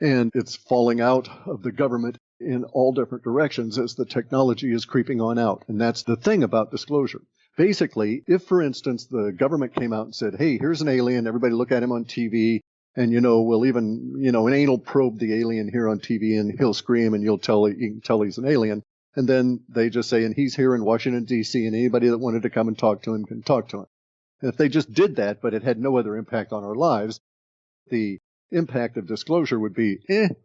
And it's falling out of the government in all different directions as the technology is creeping on out. And that's the thing about disclosure. Basically, if, for instance, the government came out and said, hey, here's an alien, everybody look at him on TV, and, we'll even, an anal probe the alien here on TV, and he'll scream, and you can tell he's an alien. And then they just say, and he's here in Washington, D.C., and anybody that wanted to come and talk to him can talk to him. And if they just did that, but it had no other impact on our lives, the impact of disclosure would be,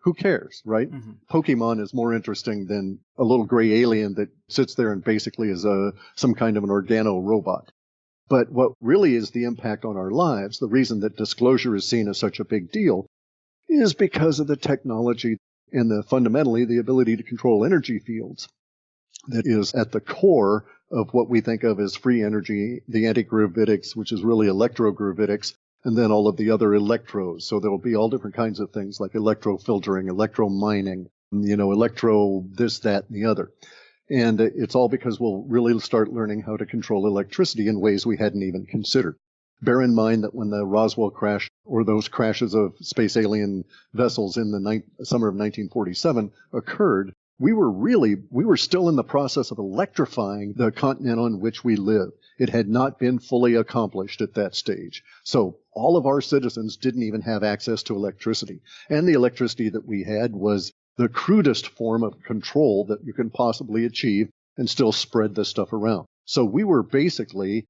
who cares, right? Mm-hmm. Pokemon is more interesting than a little gray alien that sits there and basically is some kind of an organo robot. But what really is the impact on our lives, the reason that disclosure is seen as such a big deal, is because of the technology and fundamentally the ability to control energy fields that is at the core of what we think of as free energy, the anti-gravitics, which is really electrogravitics, and then all of the other electros. So there will be all different kinds of things like electrofiltering, electromining, electro this, that, and the other. And it's all because we'll really start learning how to control electricity in ways we hadn't even considered. Bear in mind that when the Roswell crash, or those crashes of space alien vessels in the summer of 1947 occurred, we were still in the process of electrifying the continent on which we live. It had not been fully accomplished at that stage. So all of our citizens didn't even have access to electricity. And the electricity that we had was the crudest form of control that you can possibly achieve and still spread this stuff around. So we were basically,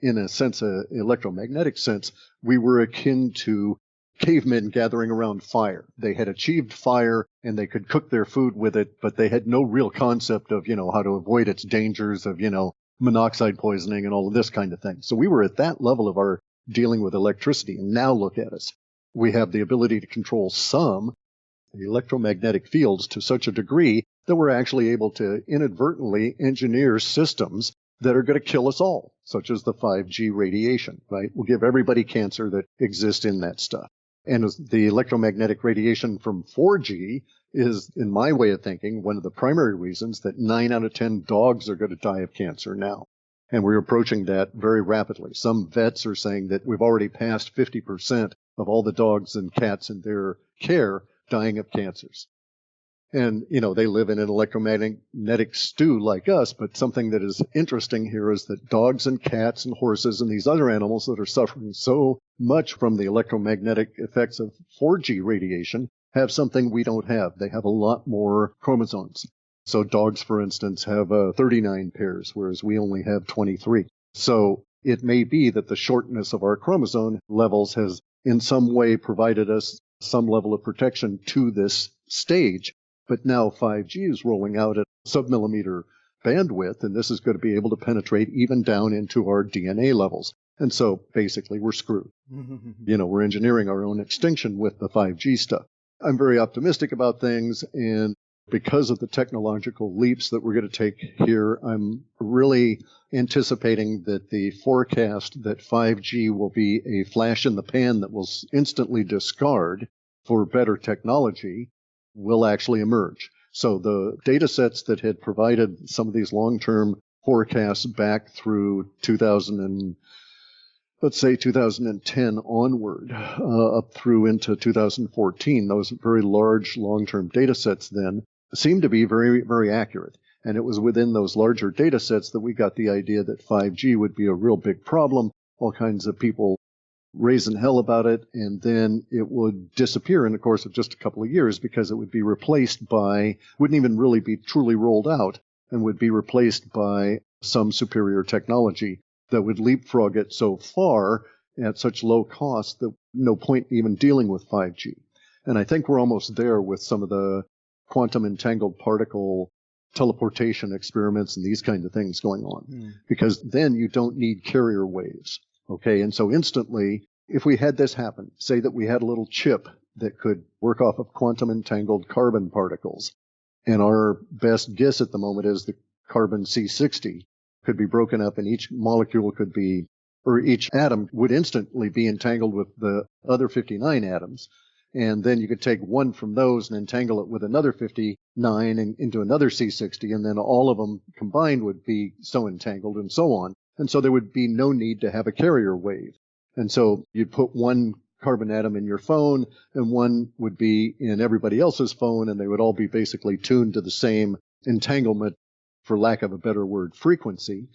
in a sense, an electromagnetic sense, we were akin to cavemen gathering around fire. They had achieved fire and they could cook their food with it, but they had no real concept of, how to avoid its dangers of, monoxide poisoning and all of this kind of thing. So we were at that level of our dealing with electricity. And now look at us. we have the ability to control some electromagnetic fields to such a degree that we're actually able to inadvertently engineer systems that are going to kill us all, such as the 5G radiation, right? We'll give everybody cancer that exists in that stuff. And the electromagnetic radiation from 4G is, in my way of thinking, one of the primary reasons that 9 out of 10 dogs are going to die of cancer now. And we're approaching that very rapidly. Some vets are saying that we've already passed 50% of all the dogs and cats in their care dying of cancers. And, they live in an electromagnetic stew like us, but something that is interesting here is that dogs and cats and horses and these other animals that are suffering so much from the electromagnetic effects of 4G radiation have something we don't have. They have a lot more chromosomes. So dogs, for instance, have 39 pairs, whereas we only have 23. So it may be that the shortness of our chromosome levels has in some way provided us some level of protection to this stage. But now 5G is rolling out at submillimeter bandwidth, and this is going to be able to penetrate even down into our DNA levels. And so basically we're screwed. We're engineering our own extinction with the 5G stuff. I'm very optimistic about things, and because of the technological leaps that we're going to take here, I'm really anticipating that the forecast that 5G will be a flash in the pan that will instantly discard for better technology will actually emerge. So the data sets that had provided some of these long-term forecasts back through 2010 onward, up through into 2014, those very large long-term data sets then seemed to be very, very accurate. And it was within those larger data sets that we got the idea that 5G would be a real big problem, all kinds of people raising hell about it, and then it would disappear in the course of just a couple of years because it would be replaced by, wouldn't even really be truly rolled out, and would be replaced by some superior technology that would leapfrog it so far at such low cost that no point even dealing with 5G. And I think we're almost there with some of the quantum entangled particle teleportation experiments and these kinds of things going on, because then you don't need carrier waves. Okay, and so instantly, if we had this happen, say that we had a little chip that could work off of quantum entangled carbon particles, and our best guess at the moment is the carbon C60 could be broken up and each molecule could be, or each atom would instantly be entangled with the other 59 atoms. And then you could take one from those and entangle it with another 59 and into another C60, and then all of them combined would be so entangled and so on. And so there would be no need to have a carrier wave. And so you'd put one carbon atom in your phone and one would be in everybody else's phone, and they would all be basically tuned to the same entanglement, for lack of a better word, frequency.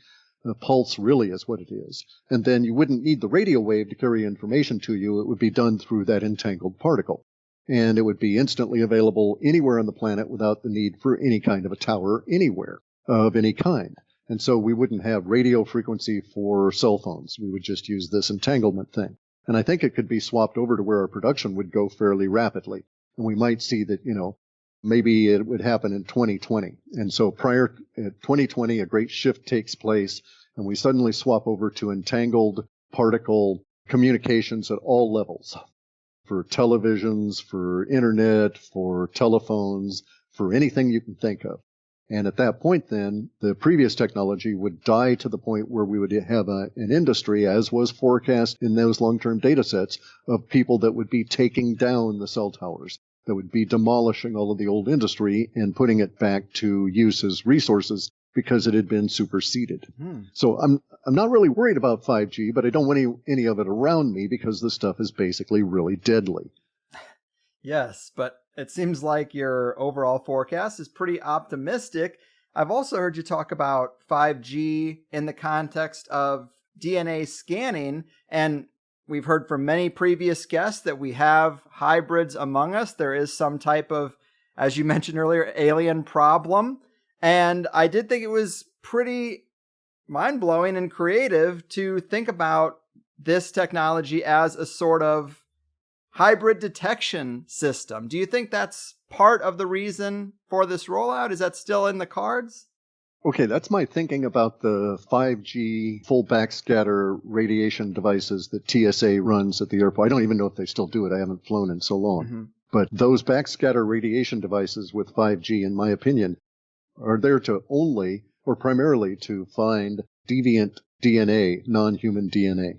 The pulse really is what it is. And then you wouldn't need the radio wave to carry information to you. It would be done through that entangled particle. And it would be instantly available anywhere on the planet without the need for any kind of a tower anywhere of any kind. And so we wouldn't have radio frequency for cell phones. We would just use this entanglement thing. And I think it could be swapped over to where our production would go fairly rapidly. And we might see that, maybe it would happen in 2020. And so prior to 2020, a great shift takes place, and we suddenly swap over to entangled particle communications at all levels, for televisions, for internet, for telephones, for anything you can think of. And at that point, then, the previous technology would die to the point where we would have an industry, as was forecast in those long-term data sets, of people that would be taking down the cell towers, that would be demolishing all of the old industry and putting it back to use as resources because it had been superseded. So I'm not really worried about 5G, but I don't want any of it around me because this stuff is basically really deadly. Yes, but it seems like your overall forecast is pretty optimistic. I've also heard you talk about 5G in the context of DNA scanning, and we've heard from many previous guests that we have hybrids among us. There is some type of, as you mentioned earlier, alien problem. And I did think it was pretty mind-blowing and creative to think about this technology as a sort of hybrid detection system. Do you think that's part of the reason for this rollout? Is that still in the cards? Okay, that's my thinking about the 5G full backscatter radiation devices that TSA runs at the airport. I don't even know if they still do it. I haven't flown in so long. Mm-hmm. But those backscatter radiation devices with 5G, in my opinion, are there to only or primarily to find deviant DNA, non-human DNA.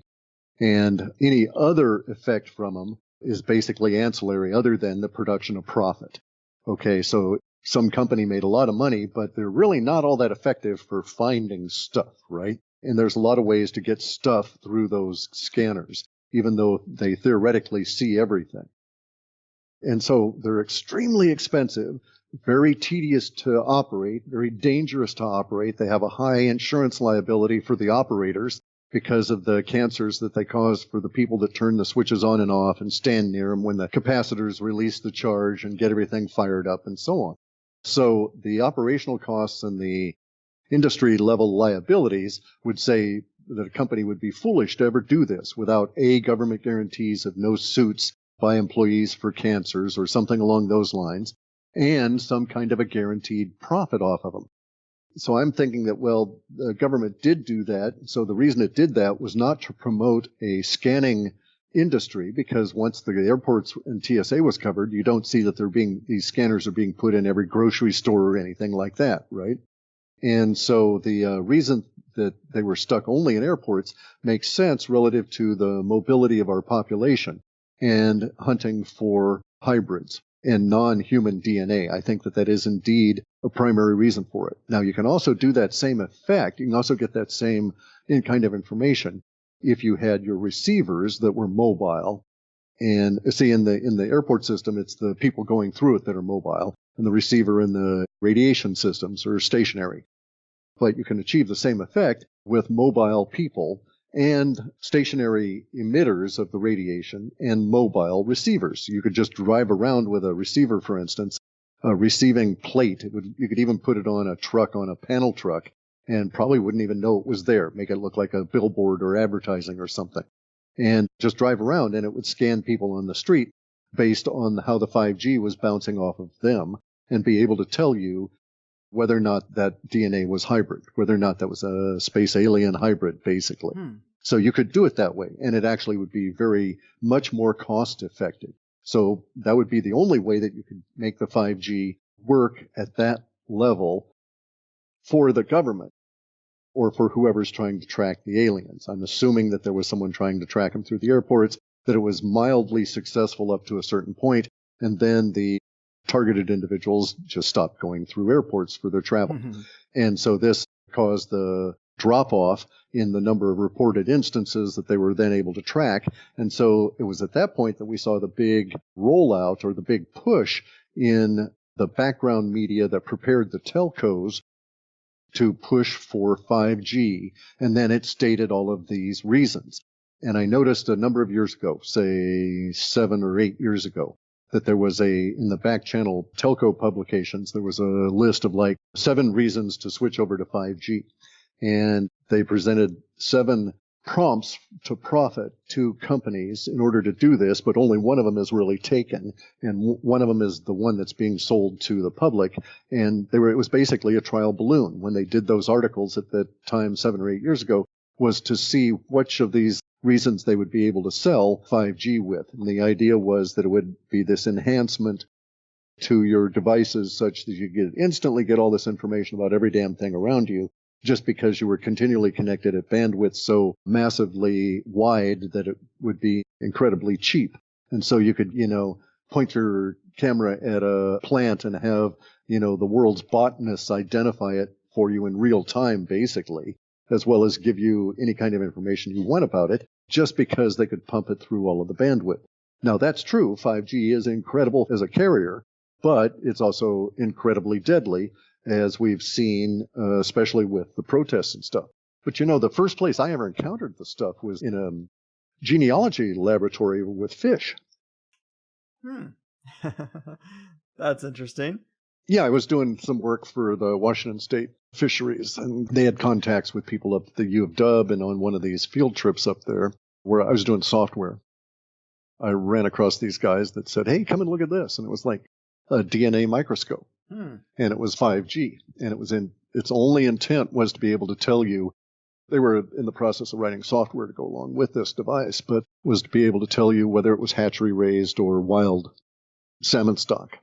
And any other effect from them is basically ancillary other than the production of profit. Okay, so some company made a lot of money, but they're really not all that effective for finding stuff, right? And there's a lot of ways to get stuff through those scanners, even though they theoretically see everything. And so they're extremely expensive, very tedious to operate, very dangerous to operate. They have a high insurance liability for the operators because of the cancers that they cause for the people that turn the switches on and off and stand near them when the capacitors release the charge and get everything fired up and so on. So the operational costs and the industry level liabilities would say that a company would be foolish to ever do this without A, government guarantees of no suits by employees for cancers or something along those lines, and some kind of a guaranteed profit off of them. So I'm thinking that, well, the government did do that. So the reason it did that was not to promote a scanning industry, because once the airports and TSA was covered, you don't see that these scanners are being put in every grocery store or anything like that, right? And so the reason that they were stuck only in airports makes sense relative to the mobility of our population and hunting for hybrids and non-human DNA. I think that is indeed a primary reason for it. Now, you can also do that same effect. You can also get that same kind of information if you had your receivers that were mobile. And see, in the airport system, it's the people going through it that are mobile, and the receiver and the radiation systems are stationary. But you can achieve the same effect with mobile people and stationary emitters of the radiation and mobile receivers. You could just drive around with a receiver, for instance, a receiving plate. You could even put it on a truck, on a panel truck, and probably wouldn't even know it was there. Make it look like a billboard or advertising or something. And just drive around, and it would scan people on the street based on how the 5G was bouncing off of them and be able to tell you whether or not that DNA was hybrid, whether or not that was a space alien hybrid, basically. So you could do it that way, and it actually would be very much more cost effective. So that would be the only way that you could make the 5G work at that level for the government or for whoever's trying to track the aliens. I'm assuming that there was someone trying to track them through the airports, that it was mildly successful up to a certain point, and then the targeted individuals just stopped going through airports for their travel. Mm-hmm. And so this caused the drop-off in the number of reported instances that they were then able to track. And so it was at that point that we saw the big rollout or the big push in the background media that prepared the telcos to push for 5G. And then it stated all of these reasons. And I noticed a number of years ago, say 7 or 8 years ago, that there was in the back channel telco publications, there was a list of like 7 reasons to switch over to 5G. And they presented 7 prompts to profit to companies in order to do this, but only one of them is really taken. And one of them is the one that's being sold to the public. And it was basically a trial balloon. When they did those articles at that time, 7 or 8 years ago, was to see which of these reasons they would be able to sell 5G with. And the idea was that it would be this enhancement to your devices such that you could instantly get all this information about every damn thing around you just because you were continually connected at bandwidth so massively wide that it would be incredibly cheap. And so you could, point your camera at a plant and have, the world's botanists identify it for you in real time, basically, as well as give you any kind of information you want about it, just because they could pump it through all of the bandwidth. Now, that's true. 5G is incredible as a carrier, but it's also incredibly deadly, as we've seen, especially with the protests and stuff. But, the first place I ever encountered the stuff was in a genealogy laboratory with fish. That's interesting. Yeah, I was doing some work for the Washington State Fisheries, and they had contacts with people up at the U of W and on one of these field trips up there where I was doing software. I ran across these guys that said, hey, come and look at this. And it was like a DNA microscope. And it was 5G, and it was in its only intent was to be able to tell you, they were in the process of writing software to go along with this device, but was to be able to tell you whether it was hatchery raised or wild salmon stock.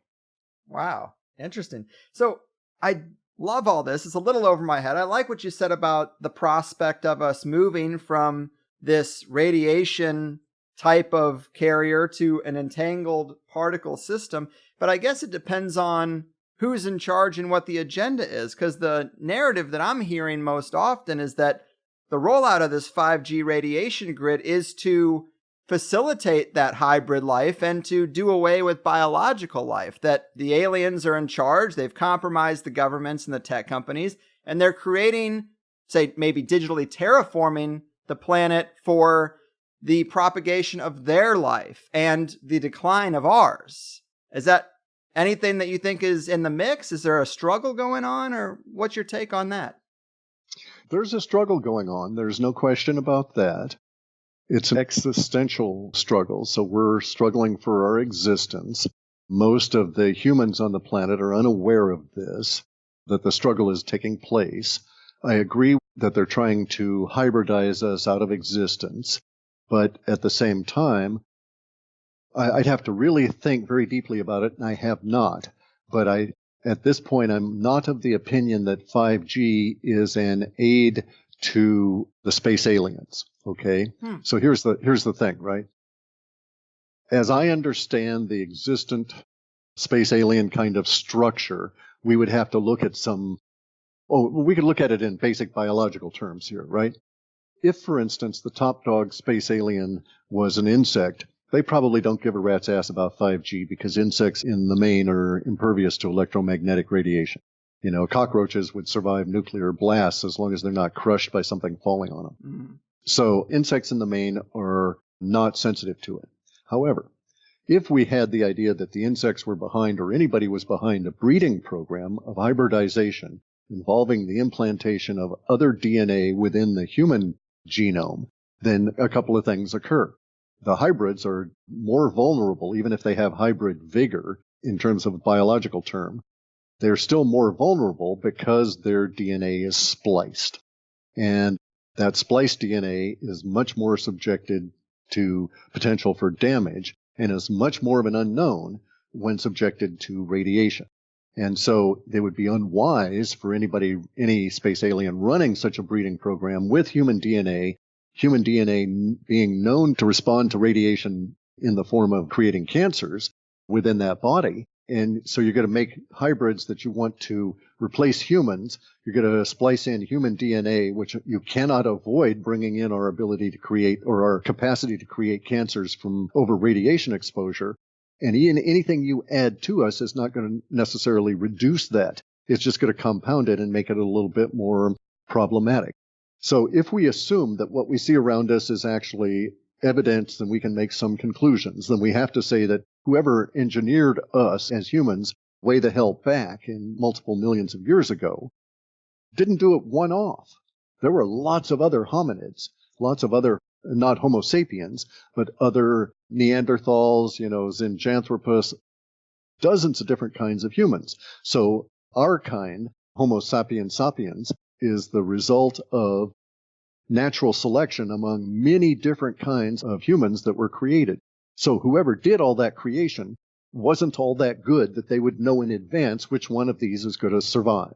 Wow. Interesting. So I love all this. It's a little over my head. I like what you said about the prospect of us moving from this radiation type of carrier to an entangled particle system. But I guess it depends on who's in charge and what the agenda is, because the narrative that I'm hearing most often is that the rollout of this 5G radiation grid is to facilitate that hybrid life and to do away with biological life, that the aliens are in charge, they've compromised the governments and the tech companies, and they're creating, say, maybe digitally terraforming the planet for the propagation of their life and the decline of ours. Is that anything that you think is in the mix? Is there a struggle going on, or what's your take on that? There's a struggle going on. There's no question about that. It's an existential struggle, so we're struggling for our existence. Most of the humans on the planet are unaware of this, that the struggle is taking place. I agree that they're trying to hybridize us out of existence, but at the same time, I'd have to really think very deeply about it, and I have not. But at this point, I'm not of the opinion that 5G is an aid to the space aliens. Okay? So here's the thing, right? As I understand the existent space alien kind of structure, we would have to look at we could look at it in basic biological terms here, right? If, for instance, the top dog space alien was an insect, they probably don't give a rat's ass about 5G because insects in the main are impervious to electromagnetic radiation. You know, cockroaches would survive nuclear blasts as long as they're not crushed by something falling on them. So insects in the main are not sensitive to it. However, if we had the idea that the insects were behind, or anybody was behind, a breeding program of hybridization involving the implantation of other DNA within the human genome, then a couple of things occur. The hybrids are more vulnerable, even if they have hybrid vigor in terms of a biological term. They're still more vulnerable because their DNA is spliced. And that spliced DNA is much more subjected to potential for damage and is much more of an unknown when subjected to radiation. And so it would be unwise for any space alien running such a breeding program with human DNA being known to respond to radiation in the form of creating cancers within that body. And so you're going to make hybrids that you want to replace humans. You're going to splice in human DNA, which you cannot avoid bringing in our ability to create, or our capacity to create cancers from over radiation exposure. And anything you add to us is not going to necessarily reduce that. It's just going to compound it and make it a little bit more problematic. So if we assume that what we see around us is actually evidence and we can make some conclusions, then we have to say that whoever engineered us as humans way the hell back in multiple millions of years ago didn't do it one-off. There were lots of other hominids, lots of other, not Homo sapiens, but other Neanderthals, Zinjanthropus, dozens of different kinds of humans. So our kind, Homo sapiens sapiens, is the result of natural selection among many different kinds of humans that were created. So whoever did all that creation wasn't all that good that they would know in advance which one of these is going to survive.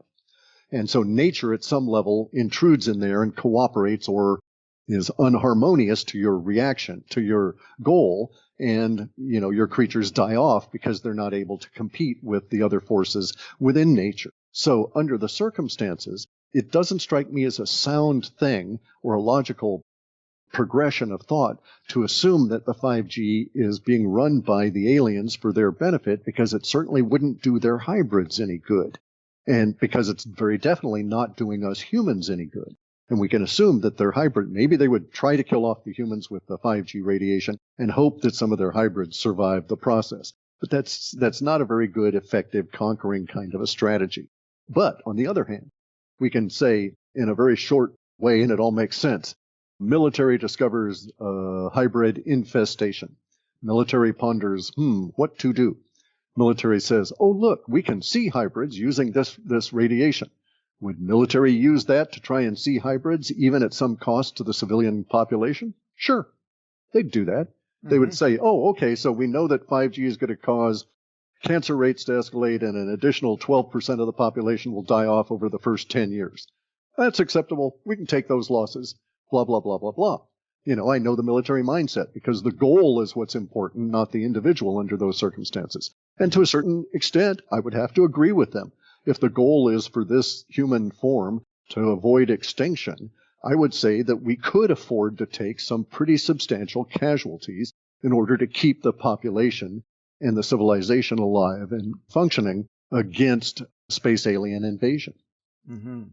And so nature at some level intrudes in there and cooperates or is unharmonious to your reaction, to your goal, and your creatures die off because they're not able to compete with the other forces within nature. So under the circumstances, it doesn't strike me as a sound thing or a logical progression of thought to assume that the 5G is being run by the aliens for their benefit, because it certainly wouldn't do their hybrids any good. And because it's very definitely not doing us humans any good. And we can assume that their hybrid, maybe they would try to kill off the humans with the 5G radiation and hope that some of their hybrids survive the process. But that's not a very good, effective, conquering kind of a strategy. But on the other hand, we can say in a very short way, and it all makes sense, military discovers a hybrid infestation. Military ponders, what to do? Military says, oh, look, we can see hybrids using this radiation. Would military use that to try and see hybrids, even at some cost to the civilian population? Sure, they'd do that. They would say, oh, okay, so we know that 5G is going to cause cancer rates to escalate and an additional 12% of the population will die off over the first 10 years. That's acceptable. We can take those losses, blah, blah, blah, blah, blah. I know the military mindset because the goal is what's important, not the individual under those circumstances. And to a certain extent, I would have to agree with them. If the goal is for this human form to avoid extinction, I would say that we could afford to take some pretty substantial casualties in order to keep the population and the civilization alive and functioning against space alien invasion. Mm-hmm.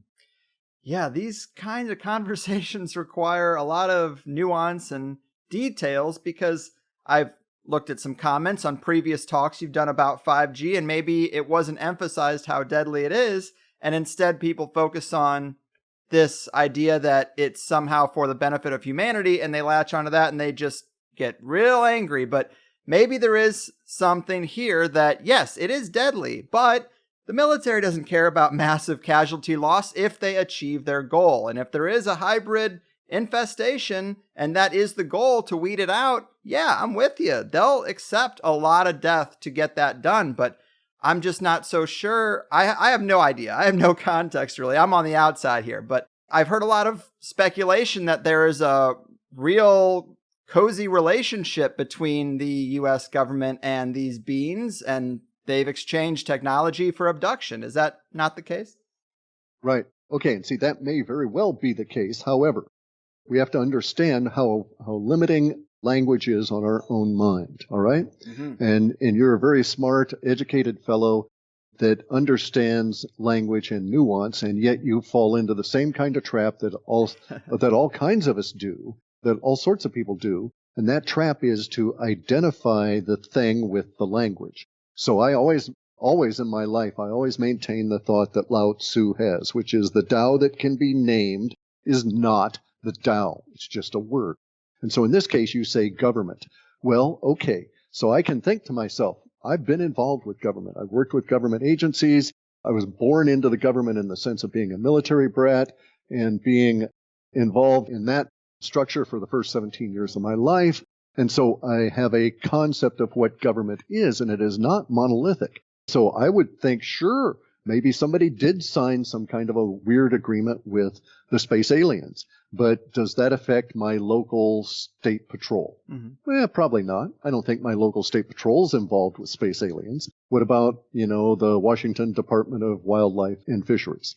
Yeah, these kinds of conversations require a lot of nuance and details because I've looked at some comments on previous talks you've done about 5G, and maybe it wasn't emphasized how deadly it is, and instead people focus on this idea that it's somehow for the benefit of humanity, and they latch onto that and they just get real angry. But maybe there is something here that, yes, it is deadly, but the military doesn't care about massive casualty loss if they achieve their goal. And if there is a hybrid infestation and that is the goal to weed it out, yeah, I'm with you. They'll accept a lot of death to get that done, but I'm just not so sure. I have no idea. I have no context, really. I'm on the outside here, but I've heard a lot of speculation that there is a real cozy relationship between the U.S. government and these beings, and they've exchanged technology for abduction. Is that not the case? Right. Okay, and see, that may very well be the case. However, we have to understand how limiting language is on our own mind, all right? Mm-hmm. And you're a very smart, educated fellow that understands language and nuance, and yet you fall into the same kind of trap that all kinds of us do, that all sorts of people do, and that trap is to identify the thing with the language. So I always in my life, I always maintain the thought that Lao Tzu has, which is the Tao that can be named is not the Tao. It's just a word. And so in this case, you say government. Well, okay. So I can think to myself, I've been involved with government. I've worked with government agencies. I was born into the government in the sense of being a military brat and being involved in that structure for the first 17 years of my life. And so I have a concept of what government is, and it is not monolithic. So I would think, sure, maybe somebody did sign some kind of a weird agreement with the space aliens. But does that affect my local state patrol? Mm-hmm. Well, probably not. I don't think my local state patrol is involved with space aliens. What about, the Washington Department of Wildlife and Fisheries?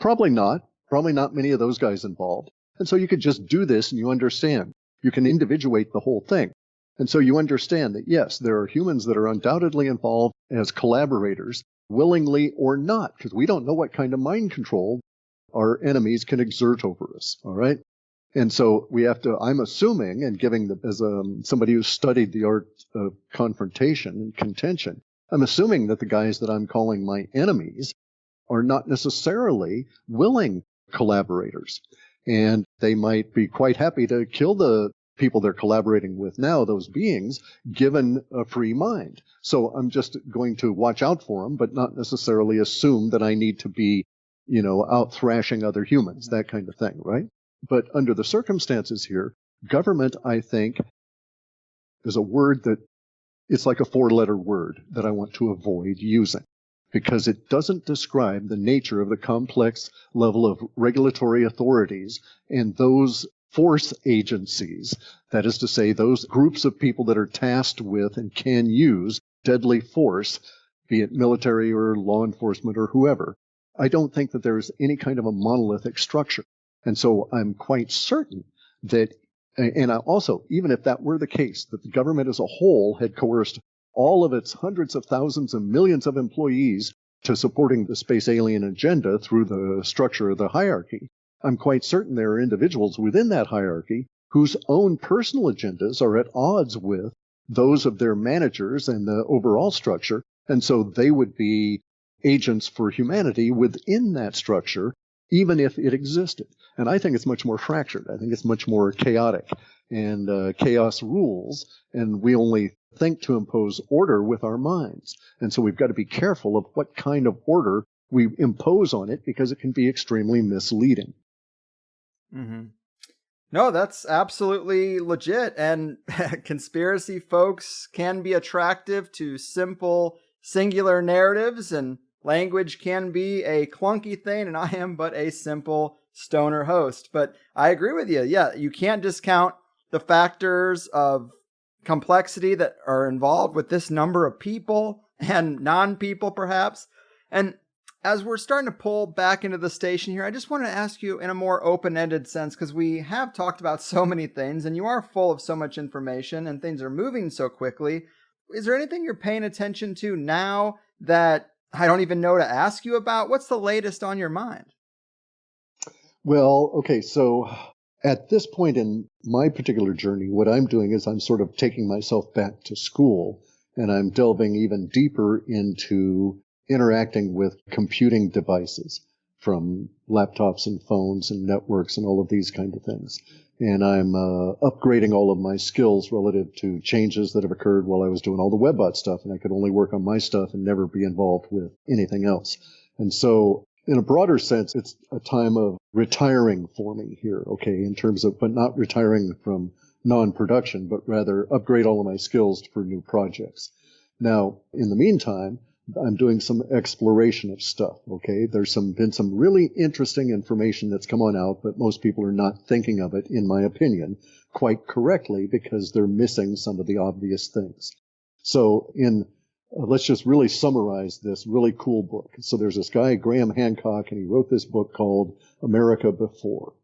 Probably not. Probably not many of those guys involved. And so you could just do this and you understand. You can individuate the whole thing. And so you understand that, yes, there are humans that are undoubtedly involved as collaborators, willingly or not, because we don't know what kind of mind control our enemies can exert over us, all right? And so we have to, I'm assuming, and as somebody who's studied the art of confrontation and contention, I'm assuming that the guys that I'm calling my enemies are not necessarily willing collaborators. And they might be quite happy to kill the people they're collaborating with now, those beings, given a free mind. So I'm just going to watch out for them, but not necessarily assume that I need to be, out thrashing other humans, that kind of thing, right? But under the circumstances here, government, I think, is a word that it's like a 4-letter word that I want to avoid using, because it doesn't describe the nature of the complex level of regulatory authorities and those force agencies, that is to say, those groups of people that are tasked with and can use deadly force, be it military or law enforcement or whoever. I don't think that there is any kind of a monolithic structure. And so I'm quite certain that, and I also, even if that were the case, that the government as a whole had coerced all of its hundreds of thousands and millions of employees to supporting the space alien agenda through the structure of the hierarchy, I'm quite certain there are individuals within that hierarchy whose own personal agendas are at odds with those of their managers and the overall structure, and so they would be agents for humanity within that structure, even if it existed. And I think it's much more fractured. I think it's much more chaotic, and chaos rules, and we only think to impose order with our minds. And so we've got to be careful of what kind of order we impose on it because it can be extremely misleading. Mm-hmm. No, that's absolutely legit. And conspiracy folks can be attractive to simple, singular narratives, and language can be a clunky thing, and I am but a simple stoner host. But I agree with you. Yeah, you can't discount the factors of complexity that are involved with this number of people and non-people, perhaps. And as we're starting to pull back into the station here, I just want to ask you in a more open-ended sense, because we have talked about so many things and you are full of so much information and things are moving so quickly. Is there anything you're paying attention to now that I don't even know to ask you about? What's the latest on your mind? Well, okay, so at this point in my particular journey, what I'm doing is I'm sort of taking myself back to school, and I'm delving even deeper into interacting with computing devices, from laptops and phones and networks and all of these kind of things. And I'm upgrading all of my skills relative to changes that have occurred while I was doing all the WebBot stuff, and I could only work on my stuff and never be involved with anything else. And so in a broader sense, it's a time of retiring for me here, okay, in terms of, but not retiring from non-production, but rather upgrade all of my skills for new projects. Now, in the meantime, I'm doing some exploration of stuff, okay? There's been some really interesting information that's come on out, but most people are not thinking of it, in my opinion, quite correctly because they're missing some of the obvious things. So let's just really summarize this really cool book. So there's this guy, Graham Hancock, and he wrote this book called America Before.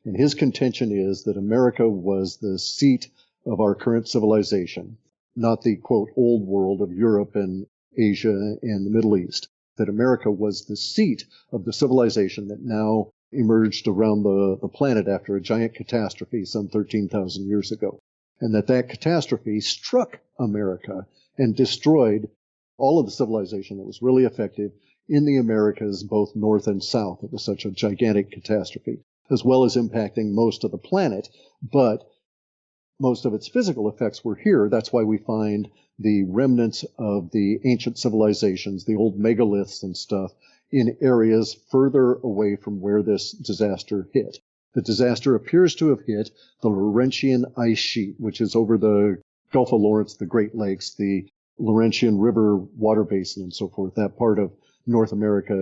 And his contention is that America was the seat of our current civilization, not the, quote, old world of Europe and Asia and the Middle East, that America was the seat of the civilization that now emerged around the planet after a giant catastrophe some 13,000 years ago. And that catastrophe struck America and destroyed all of the civilization that was really effective in the Americas, both north and south. It was such a gigantic catastrophe, as well as impacting most of the planet. But most of its physical effects were here. That's why we find the remnants of the ancient civilizations, the old megaliths and stuff, in areas further away from where this disaster hit. The disaster appears to have hit the Laurentian ice sheet, which is over the Gulf of Lawrence, the Great Lakes, the Laurentian River water basin and so forth, that part of North America,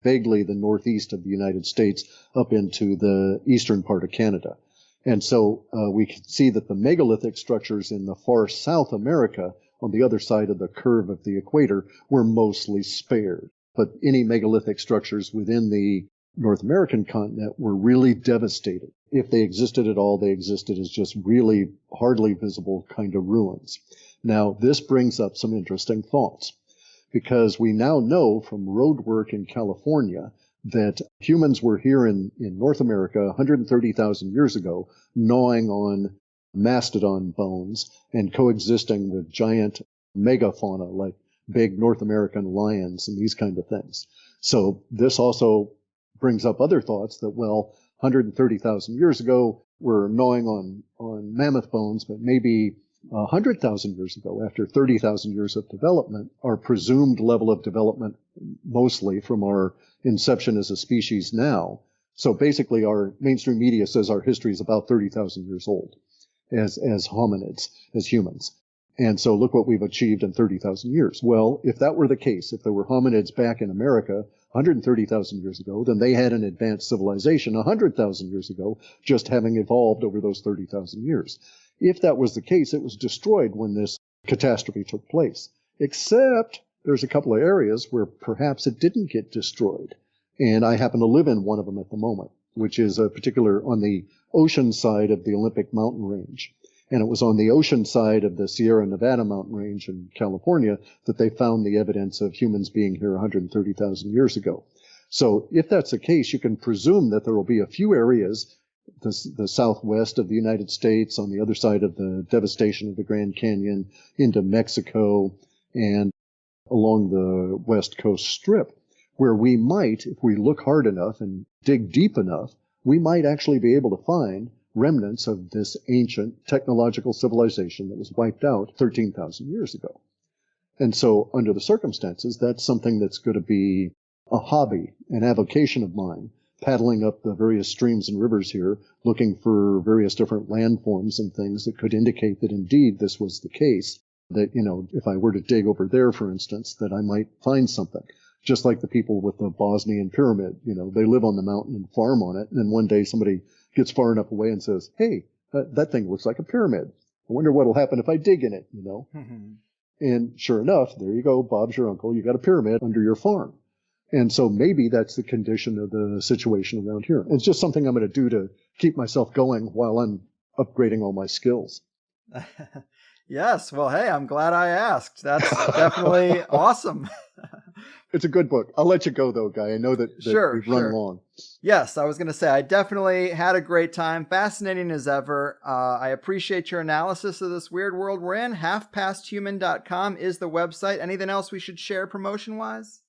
vaguely the northeast of the United States up into the eastern part of Canada. And so we can see that the megalithic structures in the far South America, on the other side of the curve of the equator, were mostly spared. But any megalithic structures within the North American continent were really devastated. If they existed at all, they existed as just really hardly visible kind of ruins. Now, this brings up some interesting thoughts, because we now know from road work in California that humans were here in North America 130,000 years ago, gnawing on mastodon bones and coexisting with giant megafauna like big North American lions and these kind of things. So this also brings up other thoughts that, 130,000 years ago, we're gnawing on mammoth bones, but maybe 100,000 years ago, after 30,000 years of development, our presumed level of development, mostly from our inception as a species now. So basically, our mainstream media says our history is about 30,000 years old as hominids, as humans. And so look what we've achieved in 30,000 years. Well, if that were the case, if there were hominids back in America 130,000 years ago, then they had an advanced civilization 100,000 years ago, just having evolved over those 30,000 years. If that was the case, it was destroyed when this catastrophe took place. Except there's a couple of areas where perhaps it didn't get destroyed. And I happen to live in one of them at the moment, which is a particular on the ocean side of the Olympic mountain range. And it was on the ocean side of the Sierra Nevada mountain range in California that they found the evidence of humans being here 130,000 years ago. So if that's the case, you can presume that there will be a few areas, the southwest of the United States, on the other side of the devastation of the Grand Canyon, into Mexico, and along the West Coast Strip, where we might, if we look hard enough and dig deep enough, we might actually be able to find remnants of this ancient technological civilization that was wiped out 13,000 years ago. And so under the circumstances, that's something that's going to be a hobby, an avocation of mine, paddling up the various streams and rivers here, looking for various different landforms and things that could indicate that indeed this was the case. That, if I were to dig over there, for instance, that I might find something. Just like the people with the Bosnian pyramid, they live on the mountain and farm on it. And then one day somebody gets far enough away and says, hey, that thing looks like a pyramid. I wonder what'll happen if I dig in it, And sure enough, there you go, Bob's your uncle. You got a pyramid under your farm. And so maybe that's the condition of the situation around here. It's just something I'm going to do to keep myself going while I'm upgrading all my skills. Yes. Well, hey, I'm glad I asked. That's definitely awesome. It's a good book. I'll let you go, though, Guy. I know that we've run long. Yes, I was going to say, I definitely had a great time. Fascinating as ever. I appreciate your analysis of this weird world we're in. halfpasthuman.com is the website. Anything else we should share promotion-wise?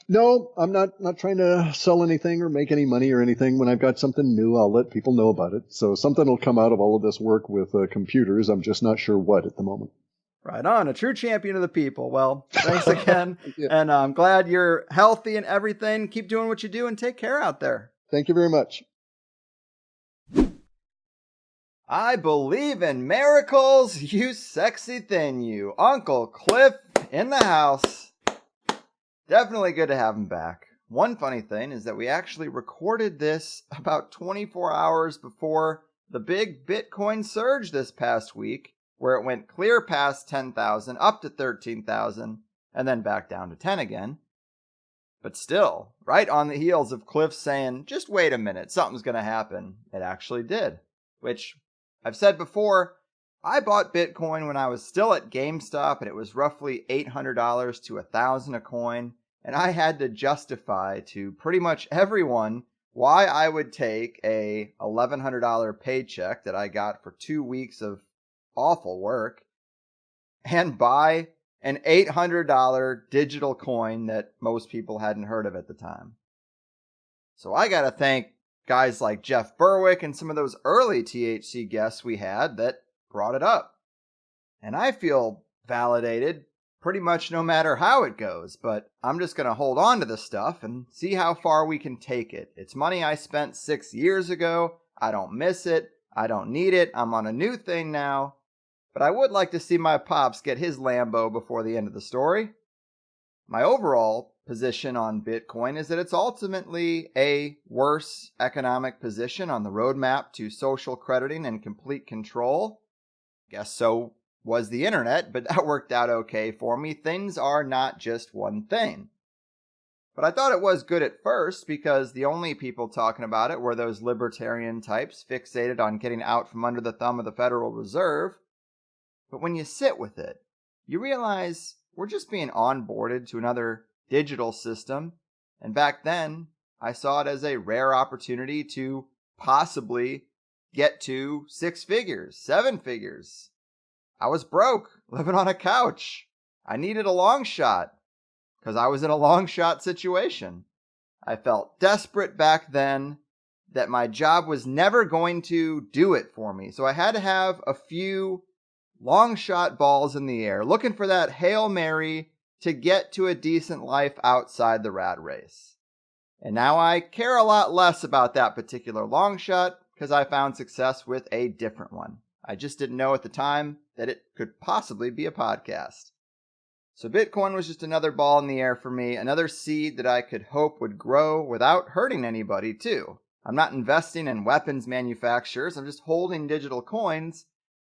No, I'm not trying to sell anything or make any money or anything. When I've got something new, I'll let people know about it. So something will come out of all of this work with computers. I'm just not sure what at the moment. Right on. A true champion of the people. Well, thanks again. Yeah. And I'm glad you're healthy and everything. Keep doing what you do and take care out there. Thank you very much. I believe in miracles, you sexy thing, you. Uncle Clif in the house. Definitely good to have him back. One funny thing is that we actually recorded this about 24 hours before the big Bitcoin surge this past week, where it went clear past 10,000, up to 13,000, and then back down to 10 again. But still, right on the heels of Cliff saying, just wait a minute, something's going to happen, it actually did. Which, I've said before, I bought Bitcoin when I was still at GameStop, and it was roughly $800 to $1,000 a coin, and I had to justify to pretty much everyone why I would take a $1,100 paycheck that I got for 2 weeks of awful work and buy an $800 digital coin that most people hadn't heard of at the time. So I got to thank guys like Jeff Berwick and some of those early THC guests we had that brought it up. And I feel validated pretty much no matter how it goes, but I'm just going to hold on to this stuff and see how far we can take it. It's money I spent 6 years ago. I don't miss it. I don't need it. I'm on a new thing now. But I would like to see my pops get his Lambo before the end of the story. My overall position on Bitcoin is that it's ultimately a worse economic position on the roadmap to social crediting and complete control. Guess so was the internet, but that worked out okay for me. Things are not just one thing. But I thought it was good at first because the only people talking about it were those libertarian types fixated on getting out from under the thumb of the Federal Reserve. But when you sit with it, you realize we're just being onboarded to another digital system. And back then, I saw it as a rare opportunity to possibly get to 6 figures, 7 figures. I was broke, living on a couch. I needed a long shot because I was in a long shot situation. I felt desperate back then that my job was never going to do it for me. So I had to have a few long shot balls in the air, looking for that Hail Mary to get to a decent life outside the rat race. And now I care a lot less about that particular long shot because I found success with a different one. I just didn't know at the time that it could possibly be a podcast. So Bitcoin was just another ball in the air for me, another seed that I could hope would grow without hurting anybody too. I'm not investing in weapons manufacturers, I'm just holding digital coins,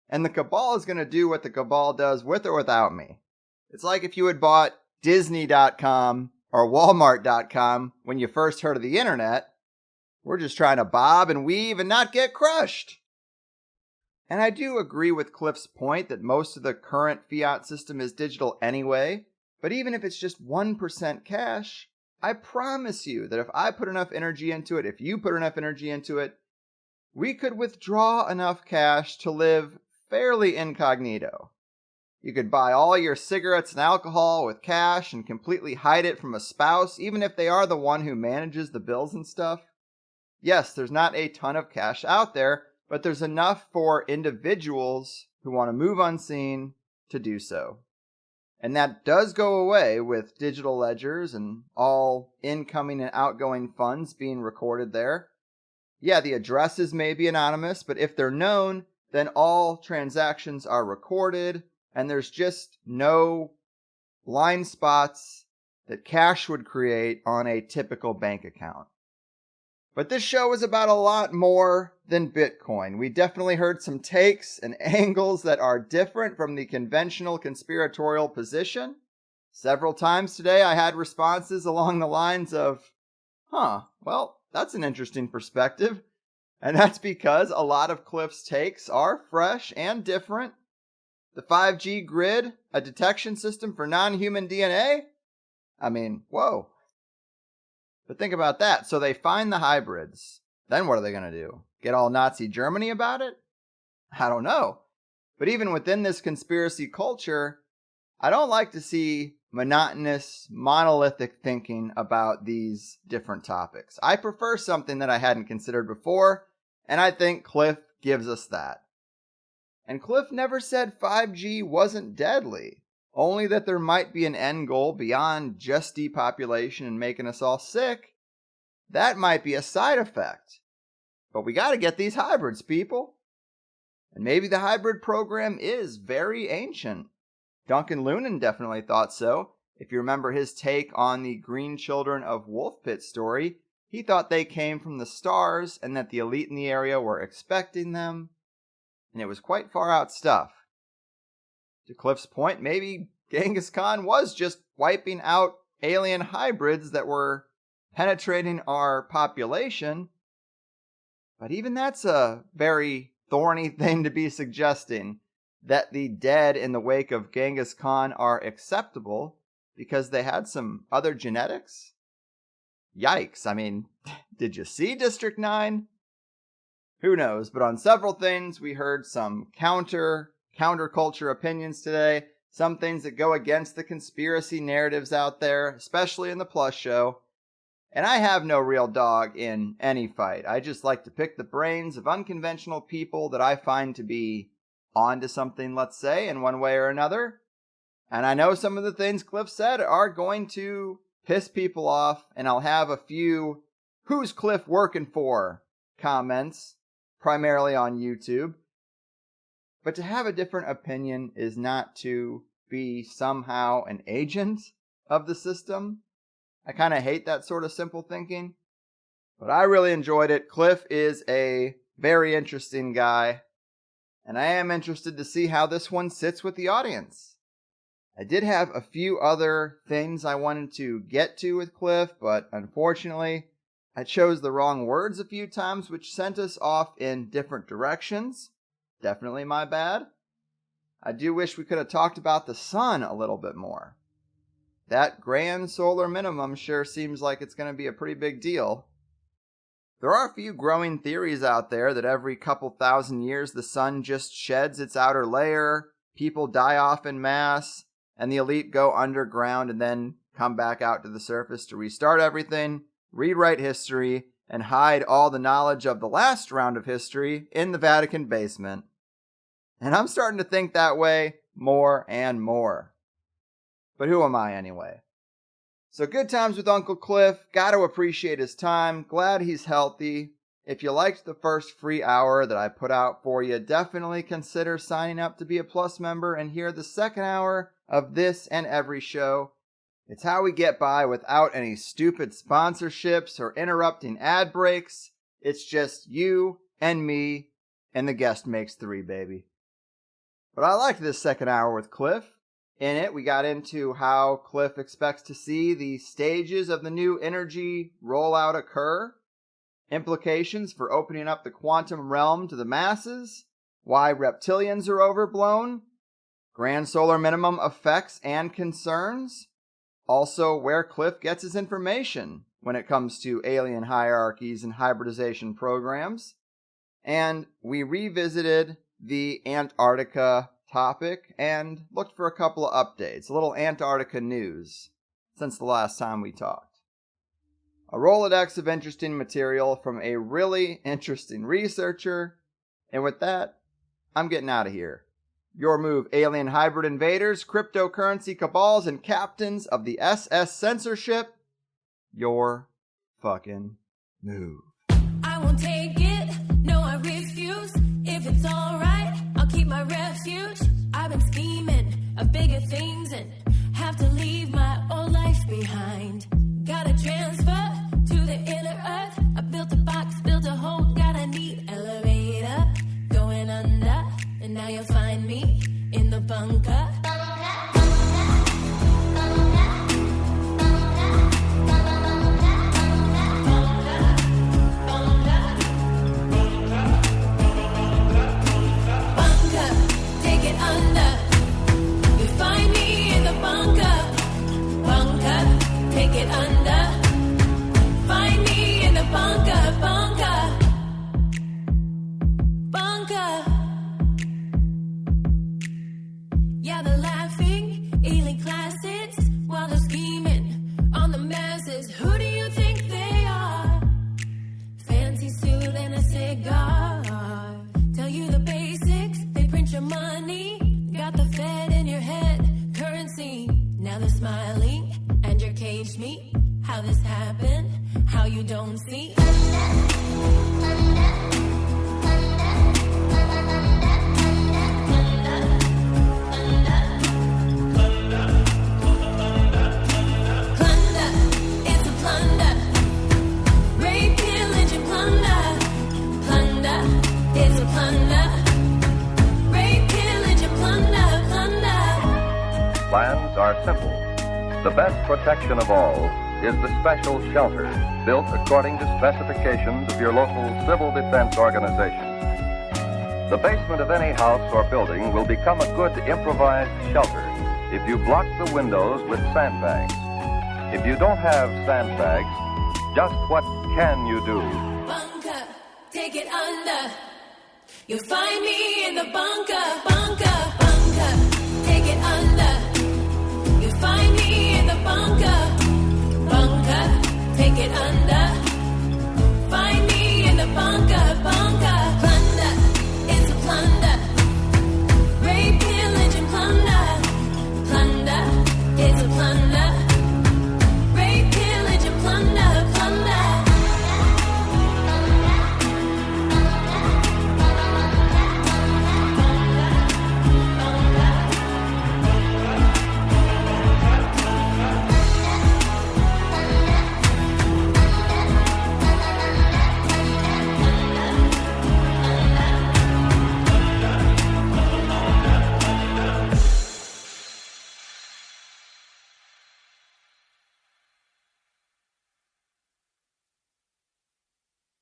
and the cabal is going to do what the cabal does with or without me. It's like if you had bought Disney.com or Walmart.com when you first heard of the internet. We're just trying to bob and weave and not get crushed. And I do agree with Cliff's point that most of the current fiat system is digital anyway, but even if it's just 1% cash, I promise you that if I put enough energy into it, if you put enough energy into it, we could withdraw enough cash to live fairly incognito. You could buy all your cigarettes and alcohol with cash and completely hide it from a spouse, even if they are the one who manages the bills and stuff. Yes, there's not a ton of cash out there, but there's enough for individuals who want to move unseen to do so. And that does go away with digital ledgers and all incoming and outgoing funds being recorded there. Yeah, the addresses may be anonymous, but if they're known, then all transactions are recorded, and there's just no blind spots that cash would create on a typical bank account. But this show is about a lot more than Bitcoin. We definitely heard some takes and angles that are different from the conventional conspiratorial position. Several times today I had responses along the lines of, well, that's an interesting perspective. And that's because a lot of Clif's takes are fresh and different. The 5G grid, a detection system for non-human DNA? I mean, whoa. But think about that. So they find the hybrids. Then what are they going to do? Get all Nazi Germany about it? I don't know. But even within this conspiracy culture, I don't like to see monotonous, monolithic thinking about these different topics. I prefer something that I hadn't considered before, and I think Clif gives us that. And Clif never said 5G wasn't deadly, only that there might be an end goal beyond just depopulation and making us all sick. That might be a side effect. But we got to get these hybrids, people. And maybe the hybrid program is very ancient. Duncan Lunan definitely thought so. If you remember his take on the Green Children of Wolf Pit story, he thought they came from the stars and that the elite in the area were expecting them. And it was quite far out stuff. To Clif's point, maybe Genghis Khan was just wiping out alien hybrids that were penetrating our population. But even that's a very thorny thing to be suggesting, that the dead in the wake of Genghis Khan are acceptable because they had some other genetics? Yikes. I mean, did you see District 9? Who knows? But on several things, we heard some counterculture opinions today. Some things that go against the conspiracy narratives out there, especially in the Plus show. And I have no real dog in any fight. I just like to pick the brains of unconventional people that I find to be onto something, let's say, in one way or another. And I know some of the things Clif said are going to piss people off, and I'll have a few "who's Clif working for" comments, primarily on YouTube. But to have a different opinion is not to be somehow an agent of the system. I kind of hate that sort of simple thinking. But I really enjoyed it. Clif is a very interesting guy. And I am interested to see how this one sits with the audience. I did have a few other things I wanted to get to with Clif, but unfortunately, I chose the wrong words a few times, which sent us off in different directions. Definitely my bad. I do wish we could have talked about the sun a little bit more. That grand solar minimum sure seems like it's going to be a pretty big deal. There are a few growing theories out there that every couple thousand years the sun just sheds its outer layer, people die off en masse, and the elite go underground and then come back out to the surface to restart everything, rewrite history, and hide all the knowledge of the last round of history in the Vatican basement. And I'm starting to think that way more and more. But who am I anyway? So good times with Uncle Clif. Got to appreciate his time. Glad he's healthy. If you liked the first free hour that I put out for you, definitely consider signing up to be a Plus member and hear the second hour of this and every show. It's how we get by without any stupid sponsorships or interrupting ad breaks. It's just you and me, and the guest makes three, baby. But I liked this second hour with Clif. In it, we got into how Clif expects to see the stages of the new energy rollout occur, implications for opening up the quantum realm to the masses, why reptilians are overblown, grand solar minimum effects and concerns, also where Clif gets his information when it comes to alien hierarchies and hybridization programs, and we revisited the Antarctica topic and looked for a couple of updates, a little Antarctica news since the last time we talked. A Rolodex of interesting material from a really interesting researcher, and with that, I'm getting out of here. Your move, alien hybrid invaders, cryptocurrency cabals, and captains of the SS censorship. Your fucking move. I won't take it, no I refuse. If it's alright, I'll keep my refuge. I've been scheming of bigger things and have to leave my old life behind. Gotta transfer to the inner earth. I built a box, built a hole, got a neat elevator. Going under, and now you'll find me in the bunker. Take it under. Find me in the bunker, bunker, bunker. Yeah, they're laughing, alien classics, while they're scheming on the masses. Who do you think they are? Fancy suit and a cigar. Tell you the basics, they print your money. Got the Fed in your head, currency. Now they're smiling. And you're caged me. How this happened? How you don't see? Plunder, it's a plunder. Rape, pillage, and plunder. Plunder, it's a plunder. Rape, pillage, and plunder, plunder. Plans are simple. The best protection of all is the special shelter built according to specifications of your local civil defense organization. The basement of any house or building will become a good improvised shelter if you block the windows with sandbags. If you don't have sandbags, just what can you do? Bunker, take it under. You'll find me in the bunker, bunker, bunker. Take it under. You'll find me in the bunker.